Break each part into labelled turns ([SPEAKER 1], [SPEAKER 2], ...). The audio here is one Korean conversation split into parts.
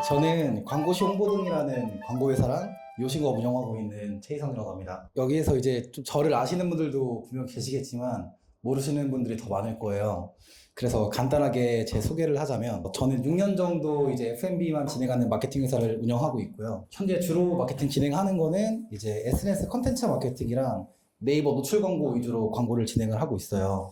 [SPEAKER 1] 저는 광고시 홍보동이라는 광고회사랑 요식업 운영하고 있는 최희성이라고 합니다. 여기에서 이제 좀 저를 아시는 분들도 분명 계시겠지만 모르시는 분들이 더 많을 거예요. 그래서 간단하게 제 소개를 하자면 저는 6년 정도 이제 F&B만 진행하는 마케팅 회사를 운영하고 있고요. 현재 주로 마케팅 진행하는 거는 이제 SNS 컨텐츠 마케팅이랑 네이버 노출 광고 위주로 광고를 진행을 하고 있어요.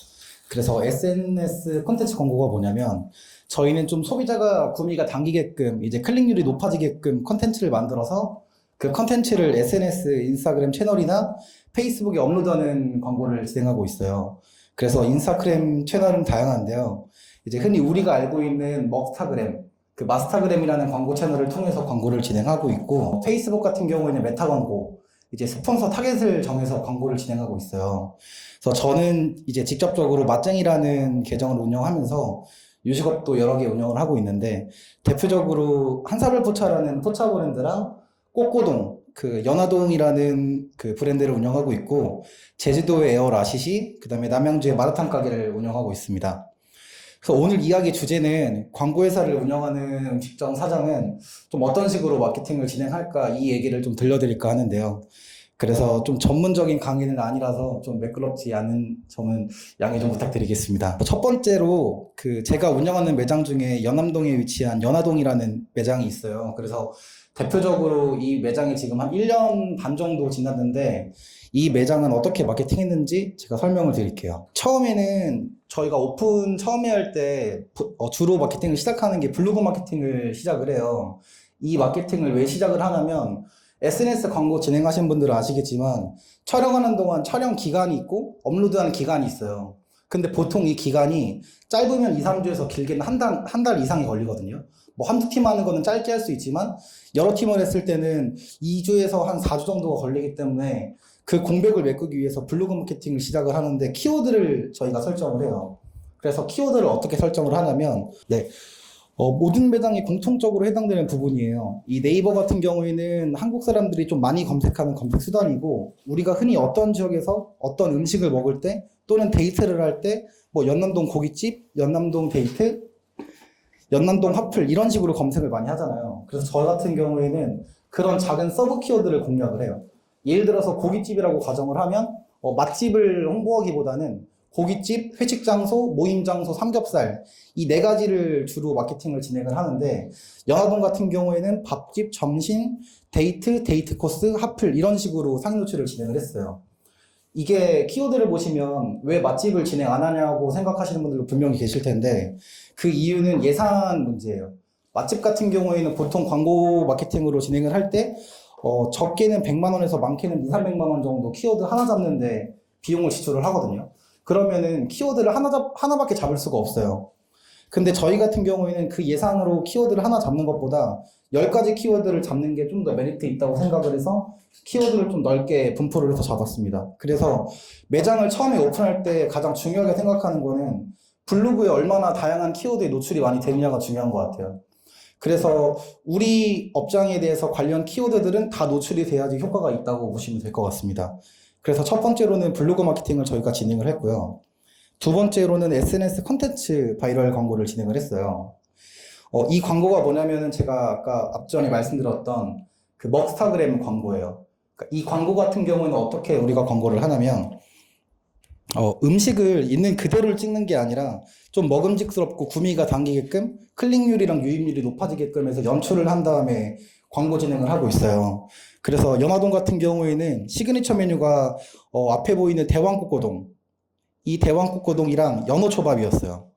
[SPEAKER 1] 그래서 SNS 콘텐츠 광고가 뭐냐면 저희는 좀 소비자가 구매가 당기게끔 이제 클릭률이 높아지게끔 컨텐츠를 만들어서 그 컨텐츠를 SNS, 인스타그램 채널이나 페이스북에 업로드하는 광고를 진행하고 있어요. 그래서 인스타그램 채널은 다양한데요. 이제 흔히 우리가 알고 있는 먹스타그램, 그 마스타그램이라는 광고 채널을 통해서 광고를 진행하고 있고, 페이스북 같은 경우에는 메타 광고, 이제 스폰서 타겟을 정해서 광고를 진행하고 있어요. 그래서 저는 이제 직접적으로 맛쟁이라는 계정을 운영하면서 요식업도 여러 개 운영을 하고 있는데, 대표적으로 한사발포차라는 포차 브랜드랑 꼬꼬동, 그 연화동이라는 그 브랜드를 운영하고 있고, 제주도의 에어 라시시, 그 다음에 남양주의 마라탕 가게를 운영하고 있습니다. 그래서 오늘 이야기 주제는 광고회사를 운영하는 음식점 사장은 좀 어떤 식으로 마케팅을 진행할까 이 얘기를 좀 들려드릴까 하는데요. 그래서 좀 전문적인 강의는 아니라서 좀 매끄럽지 않은 점은 양해 좀 부탁드리겠습니다. 첫 번째로 그 제가 운영하는 매장 중에 연암동에 위치한 연화동이라는 매장이 있어요. 그래서 대표적으로 이 매장이 지금 한 1년 반 정도 지났는데 이 매장은 어떻게 마케팅했는지 제가 설명을 드릴게요. 처음에는 저희가 오픈 처음에 할 때 주로 마케팅을 시작하는 게 블로그 마케팅을 시작을 해요. 이 마케팅을 왜 시작을 하냐면 SNS 광고 진행하신 분들은 아시겠지만 촬영하는 동안 촬영 기간이 있고 업로드하는 기간이 있어요. 근데 보통 이 기간이 짧으면 2, 3주에서 길게는 한 달 이상이 걸리거든요. 뭐 한두 팀 하는 거는 짧게 할 수 있지만 여러 팀을 했을 때는 2주에서 한 4주 정도가 걸리기 때문에 그 공백을 메꾸기 위해서 블로그 마케팅을 시작을 하는데 키워드를 저희가 설정을 해요. 그래서 키워드를 어떻게 설정을 하냐면 모든 매장이 공통적으로 해당되는 부분이에요. 이 네이버 같은 경우에는 한국 사람들이 좀 많이 검색하는 검색 수단이고 우리가 흔히 어떤 지역에서 어떤 음식을 먹을 때 또는 데이트를 할 때 뭐 연남동 고깃집, 연남동 데이트, 연남동 화플 이런 식으로 검색을 많이 하잖아요. 그래서 저 같은 경우에는 그런 작은 서브 키워드를 공략을 해요. 예를 들어서 고깃집이라고 가정을 하면 맛집을 홍보하기보다는 고깃집, 회식 장소, 모임 장소, 삼겹살 이 네 가지를 주로 마케팅을 진행을 하는데 연화동 같은 경우에는 밥집, 점심, 데이트 코스, 핫플 이런 식으로 상위 노출을 진행을 했어요. 이게 키워드를 보시면 왜 맛집을 진행 안 하냐고 생각하시는 분들도 분명히 계실 텐데 그 이유는 예산 문제예요. 맛집 같은 경우에는 보통 광고 마케팅으로 진행을 할 때 적게는 100만 원에서 많게는 2, 300만 원 정도 키워드 하나 잡는데 비용을 지출을 하거든요. 그러면은 키워드를 하나밖에 잡을 수가 없어요. 근데 저희 같은 경우에는 그 예산으로 키워드를 하나 잡는 것보다 10가지 키워드를 잡는 게 좀 더 메리트 있다고 생각을 해서 키워드를 좀 넓게 분포를 해서 잡았습니다. 그래서 매장을 처음에 오픈할 때 가장 중요하게 생각하는 거는 블로그에 얼마나 다양한 키워드에 노출이 많이 되느냐가 중요한 것 같아요. 그래서 우리 업장에 대해서 관련 키워드들은 다 노출이 돼야지 효과가 있다고 보시면 될 것 같습니다. 그래서 첫 번째로는 블로그 마케팅을 저희가 진행을 했고요. 두 번째로는 SNS 콘텐츠 바이럴 광고를 진행을 했어요. 이 광고가 뭐냐면은 제가 아까 앞전에 말씀드렸던 그 먹스타그램 광고예요. 그러니까 이 광고 같은 경우는 어떻게 우리가 광고를 하냐면 음식을 있는 그대로를 찍는 게 아니라 좀 먹음직스럽고 구미가 당기게끔 클릭률이랑 유입률이 높아지게끔 해서 연출을 한 다음에 광고 진행을 하고 있어요. 그래서 연화동 같은 경우에는 시그니처 메뉴가 앞에 보이는 대왕꼬꼬동, 이 대왕꼬꼬동이랑 연어초밥이었어요.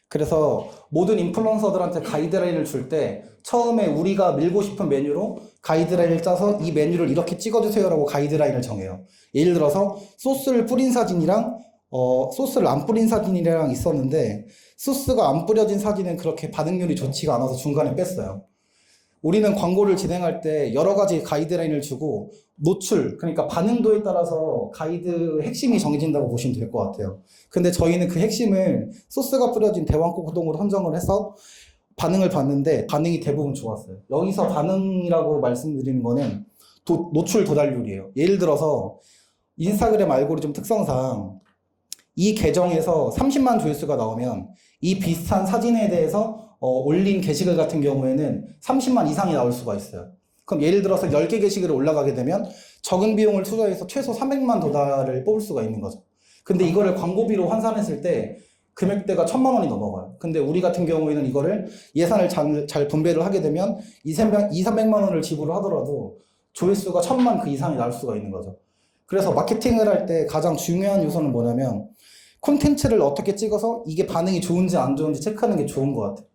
[SPEAKER 1] 그래서 모든 인플루언서들한테 가이드라인을 줄 때 처음에 우리가 밀고 싶은 메뉴로 가이드라인을 짜서 이 메뉴를 이렇게 찍어주세요라고 가이드라인을 정해요. 예를 들어서 소스를 뿌린 사진이랑 소스를 안 뿌린 사진이랑 있었는데 소스가 안 뿌려진 사진은 그렇게 반응률이 좋지가 않아서 중간에 뺐어요. 우리는 광고를 진행할 때 여러 가지 가이드라인을 주고 노출, 그러니까 반응도에 따라서 가이드 핵심이 정해진다고 보시면 될 것 같아요. 근데 저희는 그 핵심을 소스가 뿌려진 대왕꼬꼬동으로 선정을 해서 반응을 봤는데 반응이 대부분 좋았어요. 여기서 반응이라고 말씀드리는 거는 노출 도달률이에요. 예를 들어서 인스타그램 알고리즘 특성상 이 계정에서 30만 조회수가 나오면 이 비슷한 사진에 대해서 올린 게시글 같은 경우에는 30만 이상이 나올 수가 있어요. 그럼 예를 들어서 10개 게시글이 올라가게 되면 적은 비용을 투자해서 최소 300만 도달을 뽑을 수가 있는 거죠. 근데 이거를 광고비로 환산했을 때 금액대가 1000만 원이 넘어가요. 근데 우리 같은 경우에는 이거를 예산을 잘 분배를 하게 되면 300만 원을 지불을 하더라도 조회수가 1000만 그 이상이 나올 수가 있는 거죠. 그래서 마케팅을 할 때 가장 중요한 요소는 뭐냐면 콘텐츠를 어떻게 찍어서 이게 반응이 좋은지 안 좋은지 체크하는 게 좋은 것 같아요.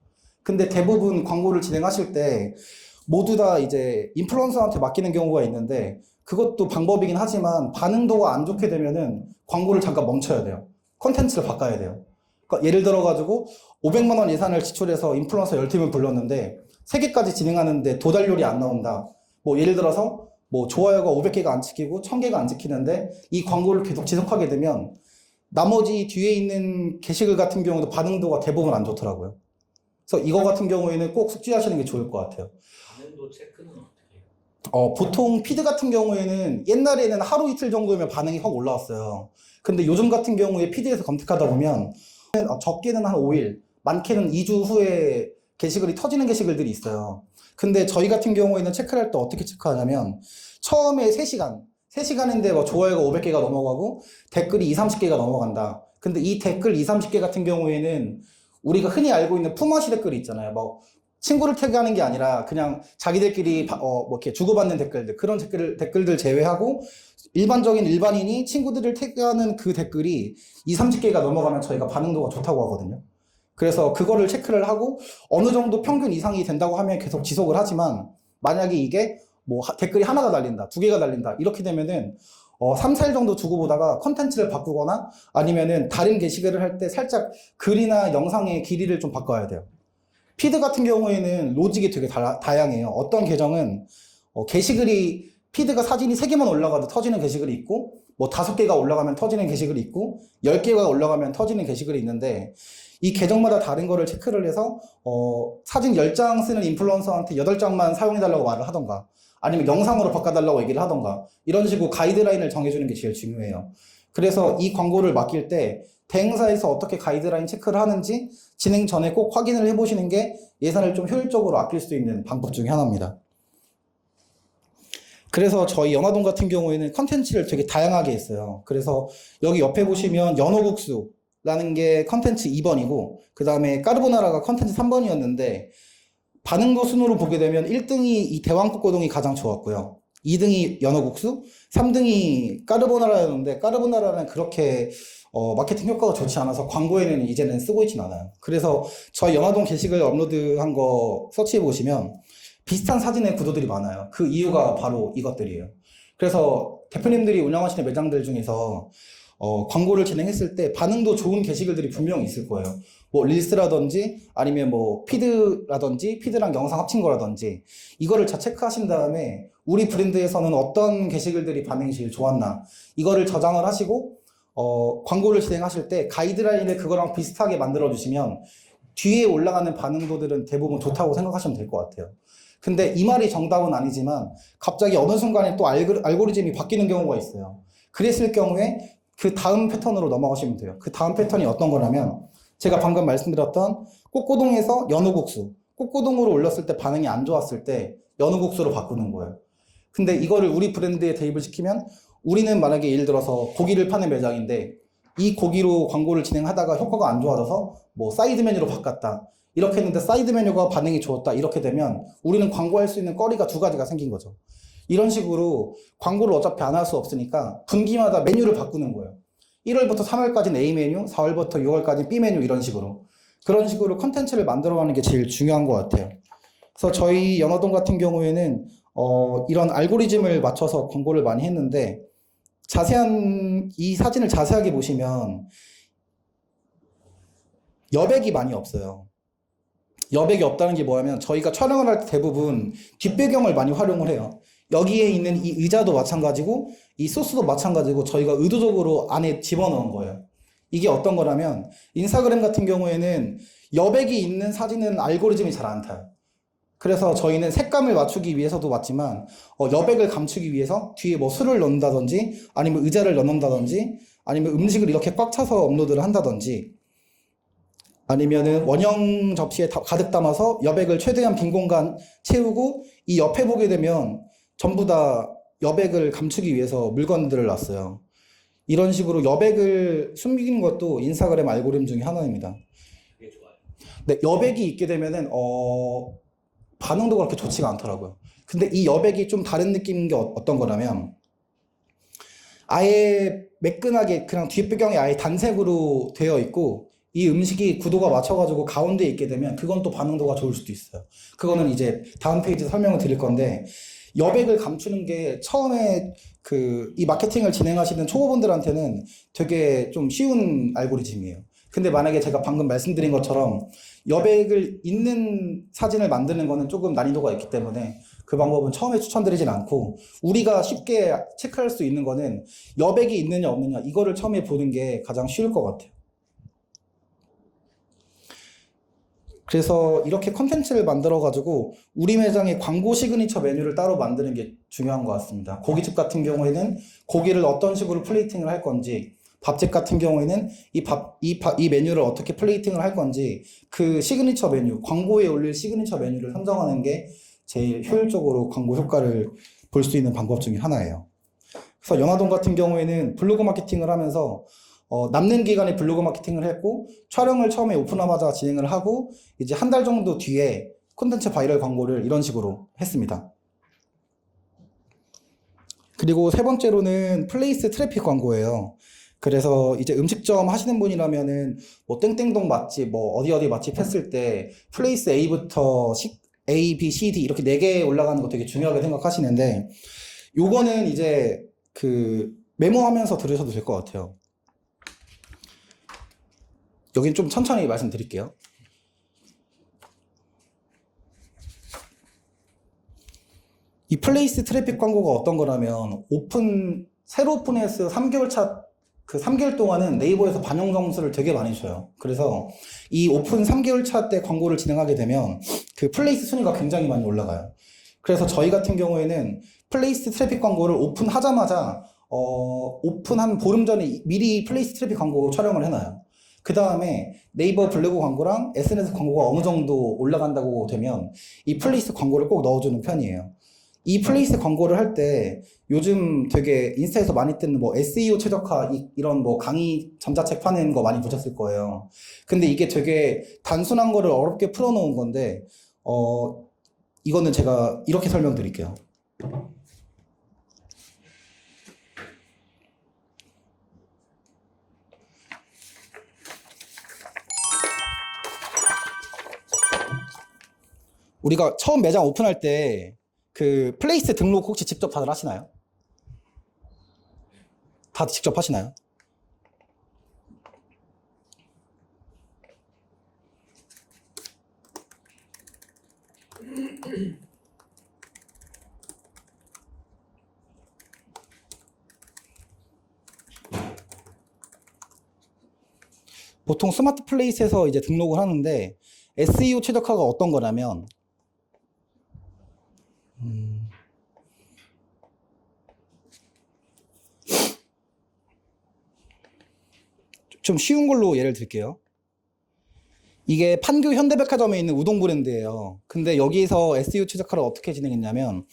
[SPEAKER 1] 근데 대부분 광고를 진행하실 때 모두 다 이제 인플루언서한테 맡기는 경우가 있는데 그것도 방법이긴 하지만 반응도가 안 좋게 되면은 광고를 잠깐 멈춰야 돼요. 콘텐츠를 바꿔야 돼요. 그러니까 예를 들어가지고 500만 원 예산을 지출해서 인플루언서 10팀을 불렀는데 3개까지 진행하는데 도달률이 안 나온다. 뭐 예를 들어서 뭐 좋아요가 500개가 안 찍히고 1000개가 안 찍히는데 이 광고를 계속 지속하게 되면 나머지 뒤에 있는 게시글 같은 경우도 반응도가 대부분 안 좋더라고요. 그래서 이거 같은 경우에는 꼭 숙지하시는 게 좋을 것 같아요.
[SPEAKER 2] 반응도 체크는 어떻게 해요?
[SPEAKER 1] 보통 피드 같은 경우에는 옛날에는 하루 이틀 정도면 반응이 확 올라왔어요. 근데 요즘 같은 경우에 피드에서 검색하다 보면 적게는 한 5일, 많게는 2주 후에 게시글이 터지는 게시글들이 있어요. 근데 저희 같은 경우에는 체크를 할 때 어떻게 체크하냐면 처음에 3시간인데 뭐 좋아요가 500개가 넘어가고 댓글이 20-30개가 넘어간다. 근데 이 댓글 20-30개 같은 경우에는 우리가 흔히 알고 있는 품앗이 댓글이 있잖아요. 뭐 친구를 태그하는 게 아니라 그냥 자기들끼리 뭐 이렇게 주고받는 댓글들, 그런 댓글들 제외하고 일반적인 일반인이 친구들을 태그하는 그 댓글이 20-30개가 넘어가면 저희가 반응도가 좋다고 하거든요. 그래서 그거를 체크를 하고 어느 정도 평균 이상이 된다고 하면 계속 지속을 하지만 만약에 이게 뭐 댓글이 하나가 달린다, 2개가 달린다 이렇게 되면은 3-4일 정도 두고 보다가 컨텐츠를 바꾸거나 아니면은 다른 게시글을 할 때 살짝 글이나 영상의 길이를 좀 바꿔야 돼요. 피드 같은 경우에는 로직이 되게 다양해요. 어떤 계정은 게시글이 피드가 사진이 3개만 올라가도 터지는 게시글이 있고 뭐 5개가 올라가면 터지는 게시글이 있고 10개가 올라가면 터지는 게시글이 있는데 이 계정마다 다른 거를 체크를 해서 사진 10장 쓰는 인플루언서한테 8장만 사용해달라고 말을 하던가 아니면 영상으로 바꿔달라고 얘기를 하던가 이런 식으로 가이드라인을 정해주는 게 제일 중요해요. 그래서 이 광고를 맡길 때 대행사에서 어떻게 가이드라인 체크를 하는지 진행 전에 꼭 확인을 해보시는 게 예산을 좀 효율적으로 아낄 수 있는 방법 중에 하나입니다. 그래서 저희 연화동 같은 경우에는 컨텐츠를 되게 다양하게 했어요. 그래서 여기 옆에 보시면 연어국수라는 게 컨텐츠 2번이고 그 다음에 까르보나라가 컨텐츠 3번이었는데 반응도 순으로 보게 되면 1등이 이 대왕국고동이 가장 좋았고요. 2등이 연어국수, 3등이 까르보나라였는데 까르보나라는 그렇게 마케팅 효과가 좋지 않아서 광고에는 이제는 쓰고 있진 않아요. 그래서 저희 연화동 게시글 업로드한 거 서치해 보시면 비슷한 사진의 구도들이 많아요. 그 이유가 바로 이것들이에요. 그래서 대표님들이 운영하시는 매장들 중에서 광고를 진행했을 때 반응도 좋은 게시글들이 분명히 있을 거예요. 뭐 릴스라든지 아니면 뭐 피드라든지 피드랑 영상 합친 거라든지 이거를 다 체크하신 다음에 우리 브랜드에서는 어떤 게시글들이 반응이 제일 좋았나 이거를 저장을 하시고 광고를 진행하실 때 가이드라인을 그거랑 비슷하게 만들어 주시면 뒤에 올라가는 반응도들은 대부분 좋다고 생각하시면 될 것 같아요. 근데 이 말이 정답은 아니지만 갑자기 어느 순간에 또 알고리즘이 바뀌는 경우가 있어요. 그랬을 경우에 그 다음 패턴으로 넘어가시면 돼요. 그 다음 패턴이 어떤 거냐면 제가 방금 말씀드렸던 꼬꼬동에서 연어국수, 꼬꼬동으로 올렸을 때 반응이 안 좋았을 때 연어국수로 바꾸는 거예요. 근데 이거를 우리 브랜드에 대입을 시키면 우리는 만약에 예를 들어서 고기를 파는 매장인데 이 고기로 광고를 진행하다가 효과가 안 좋아져서 뭐 사이드 메뉴로 바꿨다. 이렇게 했는데 사이드 메뉴가 반응이 좋았다. 이렇게 되면 우리는 광고할 수 있는 거리가 2가지가 생긴 거죠. 이런 식으로 광고를 어차피 안 할 수 없으니까 분기마다 메뉴를 바꾸는 거예요. 1월부터 3월까지는 A 메뉴, 4월부터 6월까지는 B 메뉴 이런 식으로. 그런 식으로 컨텐츠를 만들어가는 게 제일 중요한 것 같아요. 그래서 저희 연화동 같은 경우에는 이런 알고리즘을 맞춰서 광고를 많이 했는데 이 사진을 자세하게 보시면 여백이 많이 없어요. 여백이 없다는 게 뭐냐면 저희가 촬영을 할 때 대부분 뒷배경을 많이 활용을 해요. 여기에 있는 이 의자도 마찬가지고 이 소스도 마찬가지고 저희가 의도적으로 안에 집어넣은 거예요. 이게 어떤 거냐면 인스타그램 같은 경우에는 여백이 있는 사진은 알고리즘이 잘 안 타요. 그래서 저희는 색감을 맞추기 위해서도 맞지만 여백을 감추기 위해서 뒤에 뭐 술을 넣는다든지 아니면 의자를 넣는다든지 아니면 음식을 이렇게 꽉 차서 업로드를 한다든지 아니면은 원형 접시에 가득 담아서 여백을 최대한 빈 공간 채우고 이 옆에 보게 되면 전부 다 여백을 감추기 위해서 물건들을 놨어요. 이런 식으로 여백을 숨기는 것도 인스타그램 알고리즘 중에 하나입니다.
[SPEAKER 2] 그게 좋아요.
[SPEAKER 1] 근데 여백이 있게 되면은 반응도가 그렇게 좋지가 않더라고요. 근데 이 여백이 좀 다른 느낌인 게 어떤 거냐면 아예 매끈하게 그냥 뒷배경이 아예 단색으로 되어 있고 이 음식이 구도가 맞춰가지고 가운데에 있게 되면 그건 또 반응도가 좋을 수도 있어요. 그거는 이제 다음 페이지에서 설명을 드릴 건데 여백을 감추는 게 처음에 이 마케팅을 진행하시는 초보분들한테는 되게 좀 쉬운 알고리즘이에요. 근데 만약에 제가 방금 말씀드린 것처럼 여백을 있는 사진을 만드는 거는 조금 난이도가 있기 때문에 그 방법은 처음에 추천드리진 않고 우리가 쉽게 체크할 수 있는 거는 여백이 있느냐 없느냐 이거를 처음에 보는 게 가장 쉬울 것 같아요. 그래서 이렇게 컨텐츠를 만들어 가지고 우리 매장의 광고 시그니처 메뉴를 따로 만드는 게 중요한 것 같습니다. 고깃집 같은 경우에는 고기를 어떤 식으로 플레이팅을 할 건지, 밥집 같은 경우에는 이 메뉴를 어떻게 플레이팅을 할 건지 그 시그니처 메뉴, 광고에 올릴 시그니처 메뉴를 선정하는 게 제일 효율적으로 광고 효과를 볼 수 있는 방법 중에 하나예요. 그래서 연화동 같은 경우에는 블로그 마케팅을 하면서 남는 기간에 블로그 마케팅을 했고 촬영을 처음에 오픈하자마자 진행을 하고 이제 한 달 정도 뒤에 콘텐츠 바이럴 광고를 이런 식으로 했습니다. 그리고 세 번째로는 플레이스 트래픽 광고예요. 그래서 이제 음식점 하시는 분이라면은 뭐 땡땡동 맛집, 뭐 어디 맛집 했을 때 플레이스 A부터 A, B, C, D 이렇게 4개 올라가는 거 되게 중요하게 생각하시는데 요거는 이제 메모하면서 들으셔도 될 것 같아요. 여긴 좀 천천히 말씀드릴게요. 이 플레이스 트래픽 광고가 어떤 거라면 새로 오픈해서 3개월 차, 3개월 동안은 네이버에서 반영 점수를 되게 많이 줘요. 그래서 이 오픈 3개월 차 때 광고를 진행하게 되면 그 플레이스 순위가 굉장히 많이 올라가요. 그래서 저희 같은 경우에는 플레이스 트래픽 광고를 오픈하자마자 오픈한 보름 전에 미리 플레이스 트래픽 광고 촬영을 해놔요. 그 다음에 네이버 블로그 광고랑 SNS 광고가 어느 정도 올라간다고 되면 이 플레이스 광고를 꼭 넣어주는 편이에요. 이 플레이스 광고를 할 때 요즘 되게 인스타에서 많이 뜨는 뭐 SEO 최적화 이런 뭐 강의 전자책 파는 거 많이 보셨을 거예요. 근데 이게 되게 단순한 거를 어렵게 풀어놓은 건데 이거는 제가 이렇게 설명드릴게요. 우리가 처음 매장 오픈할 때 그 플레이스 등록 혹시 직접 다들 하시나요? 다들 직접 하시나요? 보통 스마트 플레이스에서 이제 등록을 하는데 SEO 최적화가 어떤 거냐면 좀 쉬운 걸로 예를 들게요. 이게 판교 현대백화점에 있는 우동 브랜드예요. 근데 여기서 SEO 최적화를 어떻게 진행했냐면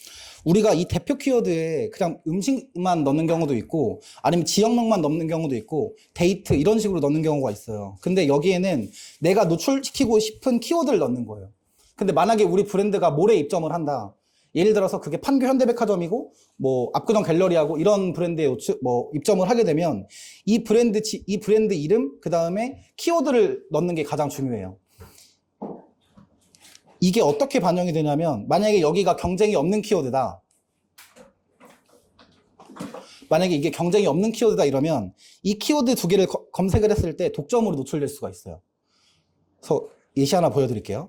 [SPEAKER 1] 우리가 이 대표 키워드에 그냥 음식만 넣는 경우도 있고 아니면 지역명만 넣는 경우도 있고 데이트 이런 식으로 넣는 경우가 있어요. 근데 여기에는 내가 노출시키고 싶은 키워드를 넣는 거예요. 근데 만약에 우리 브랜드가 몰에 입점을 한다. 예를 들어서 그게 판교 현대백화점이고 뭐 압구정 갤러리하고 이런 브랜드에 입점을 하게 되면 이 브랜드 이름 그 다음에 키워드를 넣는 게 가장 중요해요. 이게 어떻게 반영이 되냐면 만약에 여기가 경쟁이 없는 키워드다. 만약에 이게 경쟁이 없는 키워드다 이러면 이 키워드 2개를 검색을 했을 때 독점으로 노출될 수가 있어요. 그래서 예시 하나 보여드릴게요.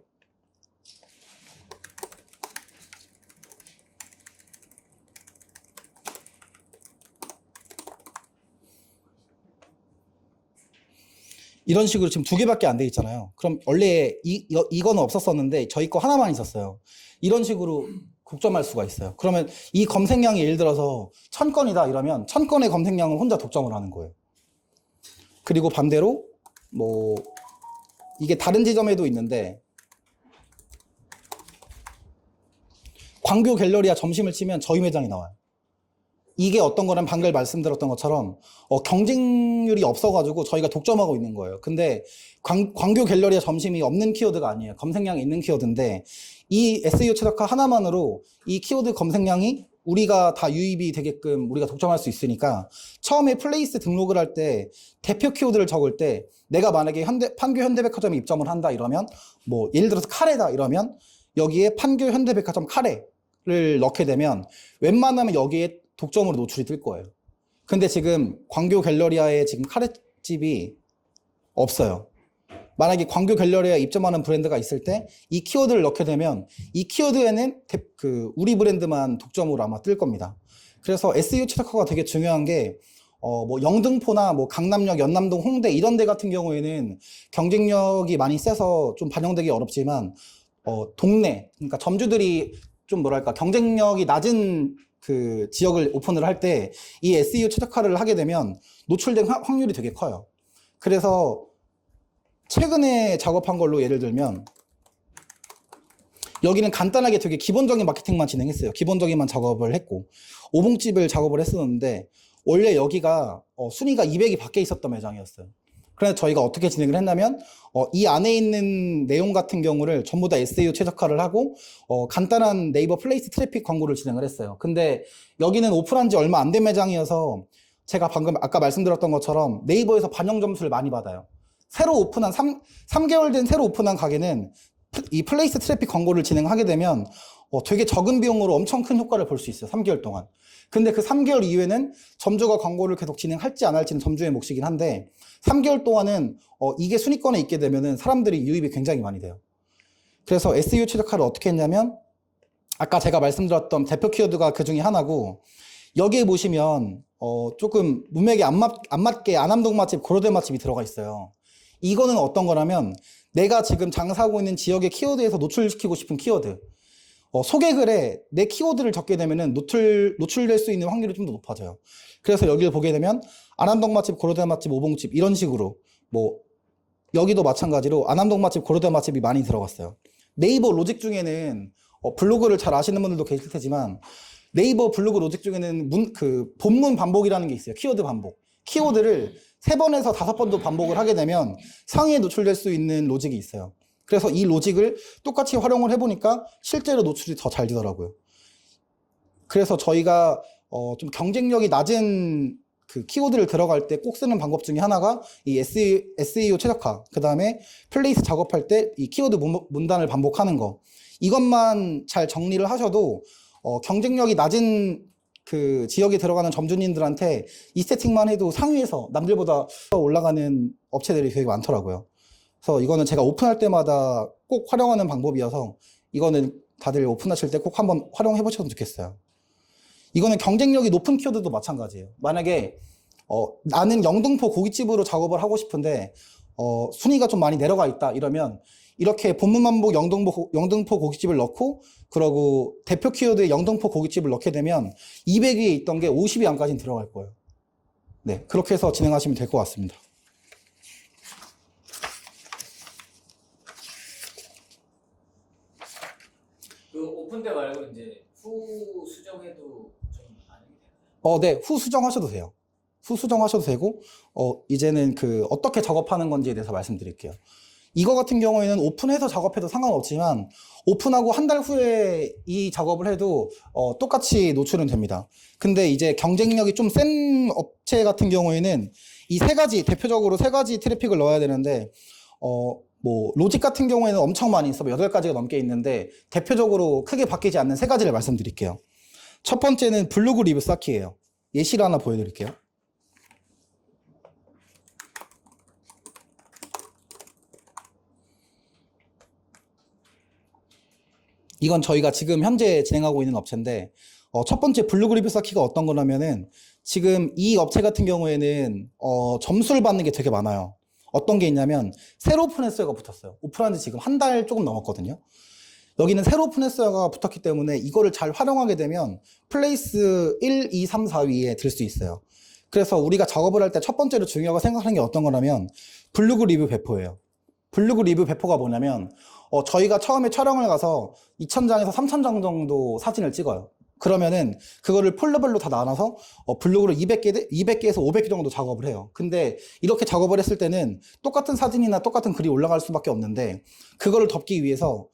[SPEAKER 1] 이런 식으로 지금 2개밖에 안 돼 있잖아요. 그럼 원래 이거는 없었었는데 저희 거 하나만 있었어요. 이런 식으로 독점할 수가 있어요. 그러면 이 검색량이 예를 들어서 1000건이다 이러면 1000건의 검색량을 혼자 독점을 하는 거예요. 그리고 반대로 뭐 이게 다른 지점에도 있는데 광교 갤러리아 점심을 치면 저희 매장이 나와요. 이게 어떤 거는 방금 말씀드렸던 것처럼 경쟁률이 없어가지고 저희가 독점하고 있는 거예요. 근데 광교 갤러리아 점심이 없는 키워드가 아니에요. 검색량이 있는 키워드인데 이 SEO 최적화 하나만으로 이 키워드 검색량이 우리가 다 유입이 되게끔 우리가 독점할 수 있으니까 처음에 플레이스 등록을 할 때 대표 키워드를 적을 때 내가 만약에 판교 현대백화점에 입점을 한다 이러면 뭐 예를 들어서 카레다 이러면 여기에 판교 현대백화점 카레를 넣게 되면 웬만하면 여기에 독점으로 노출이 뜰 거예요. 근데 지금 광교 갤러리아에 지금 카레집이 없어요. 만약에 광교 갤러리아에 입점하는 브랜드가 있을 때 이 키워드를 넣게 되면 이 키워드에는 우리 브랜드만 독점으로 아마 뜰 겁니다. 그래서 SEO 최적화가 되게 중요한 게 뭐 영등포나 뭐 강남역, 연남동, 홍대 이런 데 같은 경우에는 경쟁력이 많이 세서 좀 반영되기 어렵지만 동네, 그러니까 점주들이 좀 뭐랄까 경쟁력이 낮은 그 지역을 오픈을 할 때 이 SEO 최적화를 하게 되면 노출된 확률이 되게 커요. 그래서 최근에 작업한 걸로 예를 들면 여기는 간단하게 되게 기본적인 마케팅만 진행했어요. 기본적인만 작업을 했고 오봉집을 작업을 했었는데 원래 여기가 순위가 200이 밖에 있었던 매장이었어요. 그래서 저희가 어떻게 진행을 했냐면 이 안에 있는 내용 같은 경우를 전부 다 SEO 최적화를 하고 간단한 네이버 플레이스 트래픽 광고를 진행을 했어요. 근데 여기는 오픈한 지 얼마 안 된 매장이어서 제가 방금 아까 말씀드렸던 것처럼 네이버에서 반영 점수를 많이 받아요. 새로 오픈한 3개월 된 새로 오픈한 가게는 이 플레이스 트래픽 광고를 진행하게 되면 되게 적은 비용으로 엄청 큰 효과를 볼 수 있어요. 3개월 동안. 근데 그 3개월 이후에는 점주가 광고를 계속 진행할지 안 할지는 점주의 몫이긴 한데 3개월 동안은 이게 순위권에 있게 되면은 사람들이 유입이 굉장히 많이 돼요. 그래서 SEO 최적화를 어떻게 했냐면 아까 제가 말씀드렸던 대표 키워드가 그 중에 하나고 여기에 보시면 조금 문맥에 안 맞게 안암동 맛집, 고려대 맛집이 들어가 있어요. 이거는 어떤 거냐면 내가 지금 장사하고 있는 지역의 키워드에서 노출시키고 싶은 키워드. 소개글에 내 키워드를 적게 되면은 노출될 수 있는 확률이 좀 더 높아져요. 그래서 여기를 보게 되면 안암동 맛집, 고려대 맛집, 오봉집 이런 식으로 뭐 여기도 마찬가지로 안암동 맛집, 고려대 맛집이 많이 들어갔어요. 네이버 로직 중에는 블로그를 잘 아시는 분들도 계실 테지만 네이버 블로그 로직 중에는 본문 반복이라는 게 있어요. 키워드 반복. 키워드를 3번에서 5번도 반복을 하게 되면 상위에 노출될 수 있는 로직이 있어요. 그래서 이 로직을 똑같이 활용을 해보니까 실제로 노출이 더 잘 되더라고요. 그래서 저희가 좀 경쟁력이 낮은 그 키워드를 들어갈 때 꼭 쓰는 방법 중에 하나가 이 SEO 최적화, 그 다음에 플레이스 작업할 때 이 키워드 문단을 반복하는 거. 이것만 잘 정리를 하셔도 경쟁력이 낮은 그 지역에 들어가는 점주님들한테 이 세팅만 해도 상위에서 남들보다 올라가는 업체들이 되게 많더라고요. 그래서 이거는 제가 오픈할 때마다 꼭 활용하는 방법이어서 이거는 다들 오픈하실 때 꼭 한번 활용해 보셨으면 좋겠어요. 이거는 경쟁력이 높은 키워드도 마찬가지예요. 만약에 나는 영등포 고깃집으로 작업을 하고 싶은데 순위가 좀 많이 내려가 있다 이러면 이렇게 본문 반복 영등포 고깃집을 넣고 그러고 대표 키워드에 영등포 고깃집을 넣게 되면 200위에 있던 게 50위 안까지는 들어갈 거예요. 네, 그렇게 해서 진행하시면 될 것 같습니다.
[SPEAKER 2] 그 오픈때 말고 이제 후 수정해도 좀 반영이 되나요?
[SPEAKER 1] 네, 후 수정하셔도 돼요. 후 수정하셔도 되고, 이제는 어떻게 작업하는 건지에 대해서 말씀드릴게요. 이거 같은 경우에는 오픈해서 작업해도 상관없지만, 오픈하고 한 달 후에 이 작업을 해도, 똑같이 노출은 됩니다. 근데 이제 경쟁력이 좀 센 업체 같은 경우에는 이 대표적으로 3가지 트래픽을 넣어야 되는데, 뭐, 로직 같은 경우에는 엄청 많이 있어. 8가지가 넘게 있는데, 대표적으로 크게 바뀌지 않는 3가지를 말씀드릴게요. 첫 번째는 블로그 리뷰 쌓기예요. 예시를 하나 보여드릴게요. 이건 저희가 지금 현재 진행하고 있는 업체인데, 첫 번째 블로그 리뷰 쌓기가 어떤 거냐면은, 지금 이 업체 같은 경우에는, 점수를 받는 게 되게 많아요. 어떤 게 있냐면, 새로 오픈했어요가 붙었어요. 오픈한 지 지금 한 달 조금 넘었거든요. 여기는 새로 오픈했어요가 붙었기 때문에 이거를 잘 활용하게 되면 플레이스 1, 2, 3, 4위에 들 수 있어요. 그래서 우리가 작업을 할 때 첫 번째로 중요하게 생각하는 게 어떤 거냐면 블로그 리뷰 배포예요. 블로그 리뷰 배포가 뭐냐면 저희가 처음에 촬영을 가서 2,000장에서 3,000장 정도 사진을 찍어요. 그러면은 그거를 폴더별로 다 나눠서 블로그를 200개에서 500개 정도 작업을 해요. 근데 이렇게 작업을 했을 때는 똑같은 사진이나 똑같은 글이 올라갈 수밖에 없는데 그거를 덮기 위해서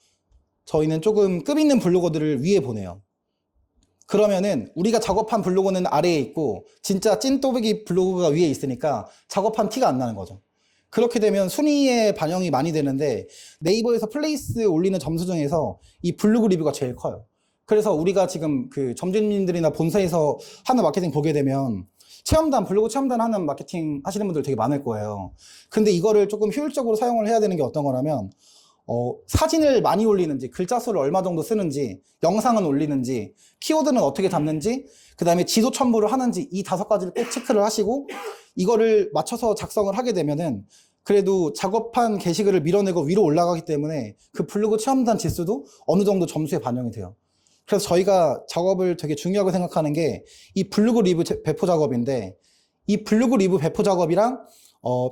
[SPEAKER 1] 저희는 조금 급 있는 블로거들을 위에 보내요. 그러면은 우리가 작업한 블로그는 아래에 있고 진짜 찐또배기 블로그가 위에 있으니까 작업한 티가 안 나는 거죠. 그렇게 되면 순위에 반영이 많이 되는데 네이버에서 플레이스 올리는 점수 중에서 이 블로그 리뷰가 제일 커요. 그래서 우리가 지금 그 점주님들이나 본사에서 하는 마케팅 보게 되면 블로그 체험단 하는 마케팅 하시는 분들 되게 많을 거예요. 근데 이거를 조금 효율적으로 사용을 해야 되는 게 어떤 거냐면 사진을 많이 올리는지, 글자 수를 얼마 정도 쓰는지, 영상은 올리는지, 키워드는 어떻게 잡는지, 그 다음에 지도 첨부를 하는지 이 5가지를 꼭 체크를 하시고 이거를 맞춰서 작성을 하게 되면은 그래도 작업한 게시글을 밀어내고 위로 올라가기 때문에 그 블로그 체험단 지수도 어느 정도 점수에 반영이 돼요. 그래서 저희가 작업을 되게 중요하게 생각하는 게 이 블로그 리뷰 배포 작업인데 이 블로그 리뷰 배포 작업이랑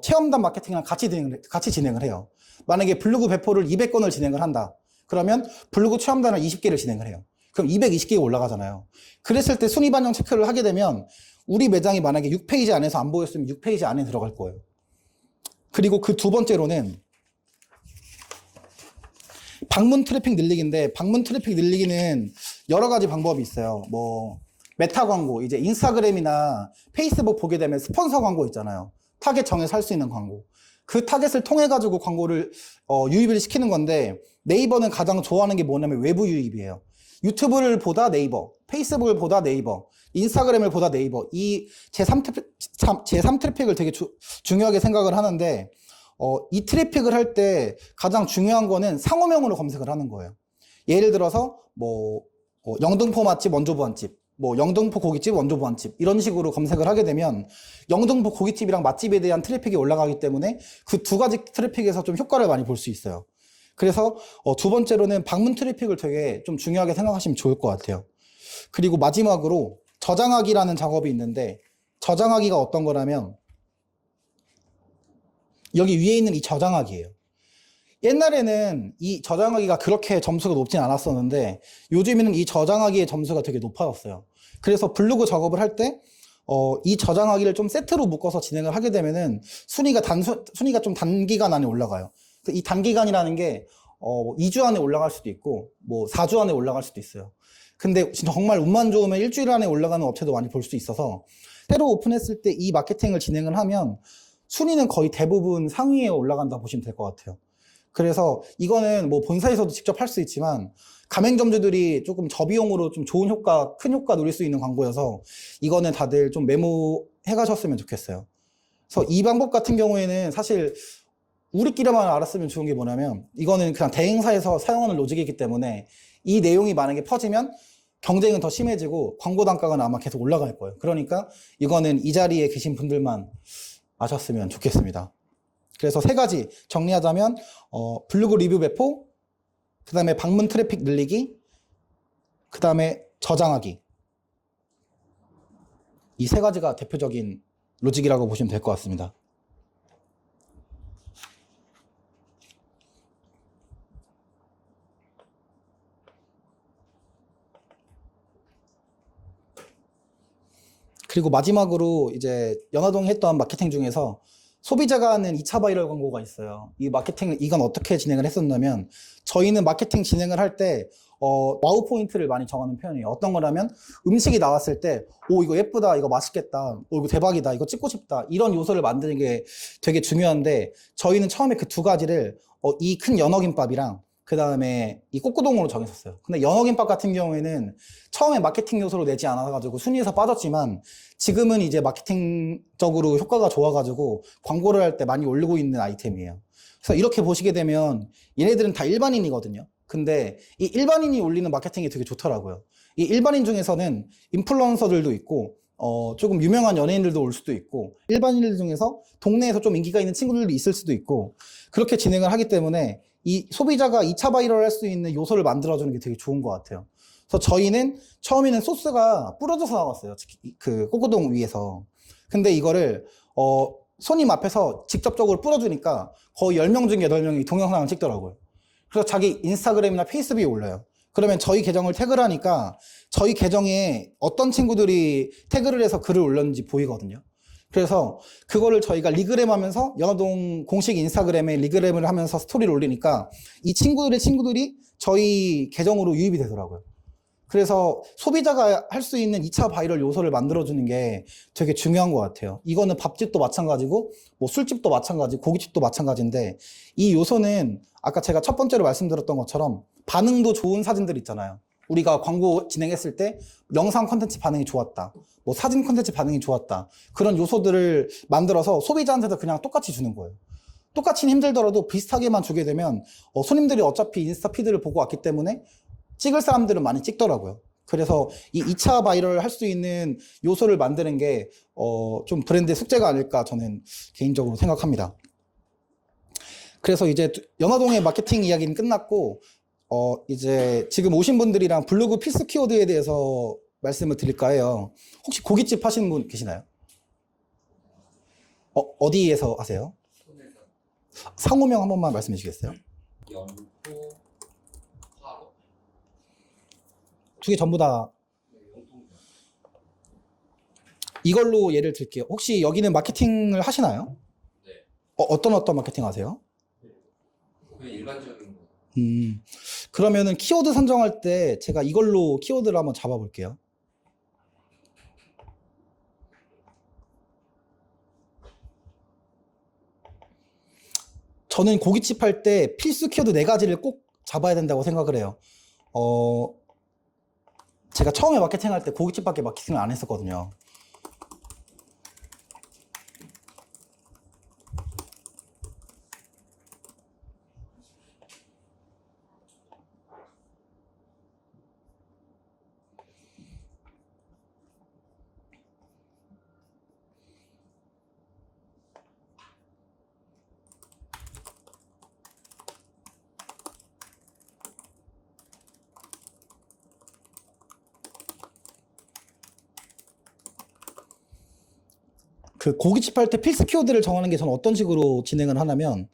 [SPEAKER 1] 체험단 마케팅이랑 같이 진행을 해요. 만약에 블로그 배포를 200건을 진행을 한다. 그러면 블로그 체험단을 20개를 진행을 해요. 그럼 220개가 올라가잖아요. 그랬을 때 순위 반영 체크를 하게 되면 우리 매장이 만약에 6페이지 안에서 안 보였으면 6페이지 안에 들어갈 거예요. 그리고 그 두 번째로는 방문 트래픽 늘리기인데 방문 트래픽 늘리기는 여러 가지 방법이 있어요. 뭐 메타 광고, 이제 인스타그램이나 페이스북 보게 되면 스폰서 광고 있잖아요. 타겟 정해서 할 수 있는 광고. 그 타겟을 통해 가지고 광고를 유입을 시키는 건데 네이버는 가장 좋아하는 게 뭐냐면 외부 유입이에요. 유튜브를 보다 네이버, 페이스북을 보다 네이버, 인스타그램을 보다 네이버, 이 제3 트래픽을 되게 중요하게 생각을 하는데 이 트래픽을 할 때 가장 중요한 거는 상호명으로 검색을 하는 거예요. 예를 들어서 뭐 영등포 맛집 원조부 한집, 뭐 영등포 고깃집 원조부 한집 이런 식으로 검색을 하게 되면 영등포 고깃집이랑 맛집에 대한 트래픽이 올라가기 때문에 그 두 가지 트래픽에서 좀 효과를 많이 볼 수 있어요. 그래서 두 번째로는 방문 트래픽을 되게 좀 중요하게 생각하시면 좋을 것 같아요. 그리고 마지막으로 저장하기라는 작업이 있는데 저장하기가 어떤 거라면 여기 위에 있는 이 저장하기예요. 옛날에는 이 저장하기가 그렇게 점수가 높진 않았었는데 요즘에는 이 저장하기의 점수가 되게 높아졌어요. 그래서 블로그 작업을 할 때 이 저장하기를 좀 세트로 묶어서 진행을 하게 되면은 순위가 좀 단기간 안에 올라가요. 이 단기간이라는 게 2주 안에 올라갈 수도 있고 뭐 4주 안에 올라갈 수도 있어요. 근데 정말 운만 좋으면 일주일 안에 올라가는 업체도 많이 볼 수 있어서 새로 오픈했을 때 이 마케팅을 진행을 하면 순위는 거의 대부분 상위에 올라간다 보시면 될 것 같아요. 그래서 이거는 뭐 본사에서도 직접 할 수 있지만 가맹점주들이 조금 저비용으로 좀 좋은 효과, 큰 효과 누릴 수 있는 광고여서 이거는 다들 좀 메모해 가셨으면 좋겠어요. 그래서 이 방법 같은 경우에는 사실 우리끼리만 알았으면 좋은 게 뭐냐면 이거는 그냥 대행사에서 사용하는 로직이기 때문에 이 내용이 만약에 퍼지면 경쟁은 더 심해지고 광고 단가가 아마 계속 올라갈 거예요. 그러니까 이거는 이 자리에 계신 분들만 아셨으면 좋겠습니다. 그래서 3가지 정리하자면 블로그 리뷰 배포, 그 다음에 방문 트래픽 늘리기, 그 다음에 저장하기. 이 3가지가 대표적인 로직이라고 보시면 될 것 같습니다. 그리고 마지막으로 이제 연화동이 했던 마케팅 중에서 소비자가 하는 2차 바이럴 광고가 있어요. 이 마케팅을 이건 어떻게 진행을 했었냐면 저희는 마케팅 진행을 할 때 와우 포인트를 많이 정하는 편이에요. 어떤 거라면 음식이 나왔을 때 오 이거 예쁘다, 이거 맛있겠다, 오 이거 대박이다, 이거 찍고 싶다 이런 요소를 만드는 게 되게 중요한데 저희는 처음에 그 2가지를 이 큰 연어김밥이랑 그 다음에 이 꼬꼬동으로 정했었어요. 근데 연어김밥 같은 경우에는 처음에 마케팅 요소로 내지 않아가지고 순위에서 빠졌지만 지금은 이제 마케팅적으로 효과가 좋아가지고 광고를 할 때 많이 올리고 있는 아이템이에요. 그래서 이렇게 보시게 되면 얘네들은 다 일반인이거든요. 근데 이 일반인이 올리는 마케팅이 되게 좋더라고요. 이 일반인 중에서는 인플루언서들도 있고 조금 유명한 연예인들도 올 수도 있고 일반인들 중에서 동네에서 좀 인기가 있는 친구들도 있을 수도 있고 그렇게 진행을 하기 때문에 이 소비자가 2차 바이럴 할 수 있는 요소를 만들어주는 게 되게 좋은 것 같아요. 그래서 저희는 처음에는 소스가 부러져서 나왔어요. 그 꼬꼬동 위에서. 근데 이거를 손님 앞에서 직접적으로 뿌려주니까 거의 10명 중 8명이 동영상을 찍더라고요. 그래서 자기 인스타그램이나 페이스북에 올려요. 그러면 저희 계정을 태그를 하니까 저희 계정에 어떤 친구들이 태그를 해서 글을 올렸는지 보이거든요. 그래서 그거를 저희가 리그램 하면서 연화동 공식 인스타그램에 리그램을 하면서 스토리를 올리니까 이 친구들이 저희 계정으로 유입이 되더라고요. 그래서 소비자가 할 수 있는 2차 바이럴 요소를 만들어주는 게 되게 중요한 것 같아요. 이거는 밥집도 마찬가지고, 뭐 술집도 마찬가지, 고깃집도 마찬가지인데, 이 요소는 아까 제가 첫 번째로 말씀드렸던 것처럼 반응도 좋은 사진들 있잖아요. 우리가 광고 진행했을 때 영상 콘텐츠 반응이 좋았다. 뭐 사진 콘텐츠 반응이 좋았다. 그런 요소들을 만들어서 소비자한테도 그냥 똑같이 주는 거예요. 똑같이 힘들더라도 비슷하게만 주게 되면 손님들이 어차피 인스타 피드를 보고 왔기 때문에 찍을 사람들은 많이 찍더라고요. 그래서 이 2차 바이럴 할 수 있는 요소를 만드는 게 좀 브랜드의 숙제가 아닐까 저는 개인적으로 생각합니다. 그래서 이제 연화동의 마케팅 이야기는 끝났고 이제 지금 오신 분들이랑 블로그 필수 키워드에 대해서 말씀을 드릴까 해요. 혹시 고깃집 하시는 분 계시나요? 어디에서 하세요? 상호명 한 번만 말씀해 주시겠어요?
[SPEAKER 2] 연포 화로.
[SPEAKER 1] 두 개 전부 다 이걸로 예를 들게요. 혹시 여기는 마케팅을 하시나요?
[SPEAKER 2] 네.
[SPEAKER 1] 어떤 마케팅 하세요?
[SPEAKER 2] 그냥 일반적인 거.
[SPEAKER 1] 그러면은 키워드 선정할 때 제가 이걸로 키워드를 한번 잡아볼게요. 저는 고깃집 할 때 필수 키워드 4가지를 꼭 잡아야 된다고 생각을 해요. 제가 처음에 마케팅 할 때 고깃집밖에 마케팅을 안 했었거든요. 그 고깃집 할 때 필수 키워드를 정하는 게 저는 어떤 식으로 진행을 하냐면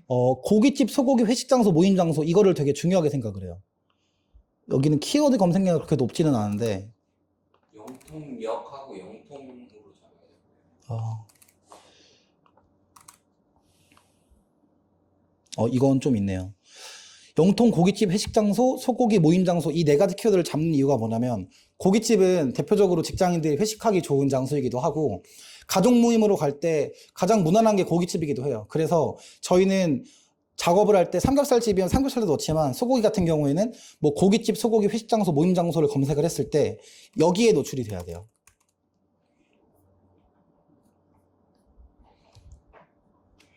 [SPEAKER 1] 고깃집, 소고기, 회식 장소, 모임 장소 이거를 되게 중요하게 생각을 해요. 여기는 키워드 검색량이 그렇게 높지는 않은데
[SPEAKER 2] 영통역하고 영통으로 잡아야 돼요.
[SPEAKER 1] 이건 좀 있네요. 영통 고깃집, 회식 장소, 소고기, 모임 장소 이 4가지 키워드를 잡는 이유가 뭐냐면 고깃집은 대표적으로 직장인들이 회식하기 좋은 장소이기도 하고 가족 모임으로 갈 때 가장 무난한 게 고깃집이기도 해요. 그래서 저희는 작업을 할 때 삼겹살집이면 삼겹살도 넣지만 소고기 같은 경우에는 뭐 고깃집, 소고기, 회식 장소, 모임 장소를 검색을 했을 때 여기에 노출이 돼야 돼요.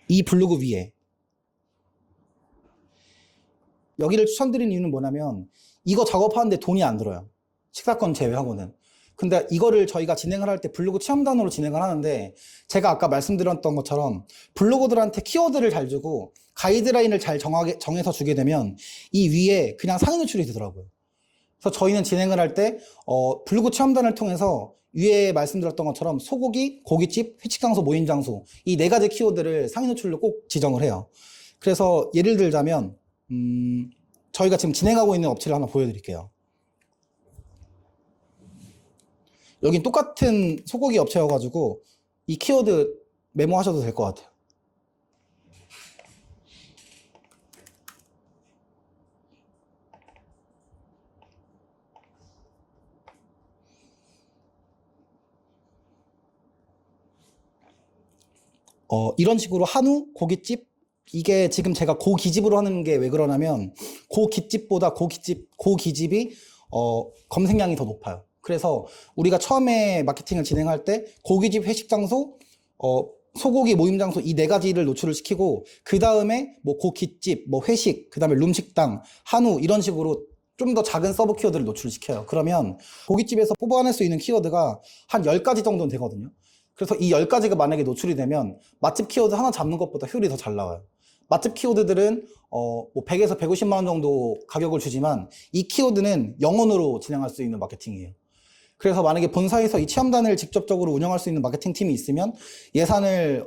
[SPEAKER 1] 이 블로그 위에 여기를 추천드리는 이유는 뭐냐면 이거 작업하는데 돈이 안 들어요. 식사권 제외하고는. 근데 이거를 저희가 진행을 할 때 블로그 체험단으로 진행을 하는데 제가 아까 말씀드렸던 것처럼 블로거들한테 키워드를 잘 주고 가이드라인을 잘 정해서 주게 되면 이 위에 그냥 상위 노출이 되더라고요. 그래서 저희는 진행을 할 때 블로그 체험단을 통해서 위에 말씀드렸던 것처럼 소고기, 고깃집, 회식 장소, 모임 장소 이 4가지 키워드를 상위 노출로 꼭 지정을 해요. 그래서 예를 들자면 저희가 지금 진행하고 있는 업체를 하나 보여드릴게요. 여긴 똑같은 소고기 업체여가지고 이 키워드 메모하셔도 될 것 같아요. 이런 식으로 한우, 고깃집 이게 지금 제가 고기집으로 하는 게 왜 그러냐면 고깃집보다 고기집이 검색량이 더 높아요. 그래서 우리가 처음에 마케팅을 진행할 때 고깃집, 회식 장소, 소고기 모임 장소 이 4가지를 노출을 시키고 그 다음에 뭐 고깃집, 뭐 회식, 그 다음에 룸식당, 한우 이런 식으로 좀 더 작은 서브 키워드를 노출시켜요. 그러면 고깃집에서 뽑아낼 수 있는 키워드가 한 10가지 정도는 되거든요. 그래서 이 10가지가 만약에 노출이 되면 맛집 키워드 하나 잡는 것보다 효율이 더 잘 나와요. 맛집 키워드들은 뭐 100에서 150만 원 정도 가격을 주지만 이 키워드는 영원으로 진행할 수 있는 마케팅이에요. 그래서 만약에 본사에서 이 체험단을 직접적으로 운영할 수 있는 마케팅 팀이 있으면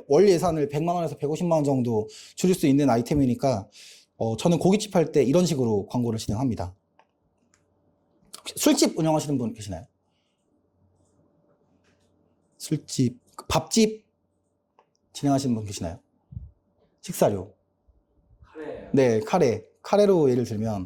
[SPEAKER 1] 월 예산을 100만 원에서 150만 원 정도 줄일 수 있는 아이템이니까 저는 고깃집 할 때 이런 식으로 광고를 진행합니다. 술집 운영하시는 분 계시나요? 술집, 밥집 진행하시는 분 계시나요? 식사료.
[SPEAKER 2] 카레.
[SPEAKER 1] 네, 카레로 예를 들면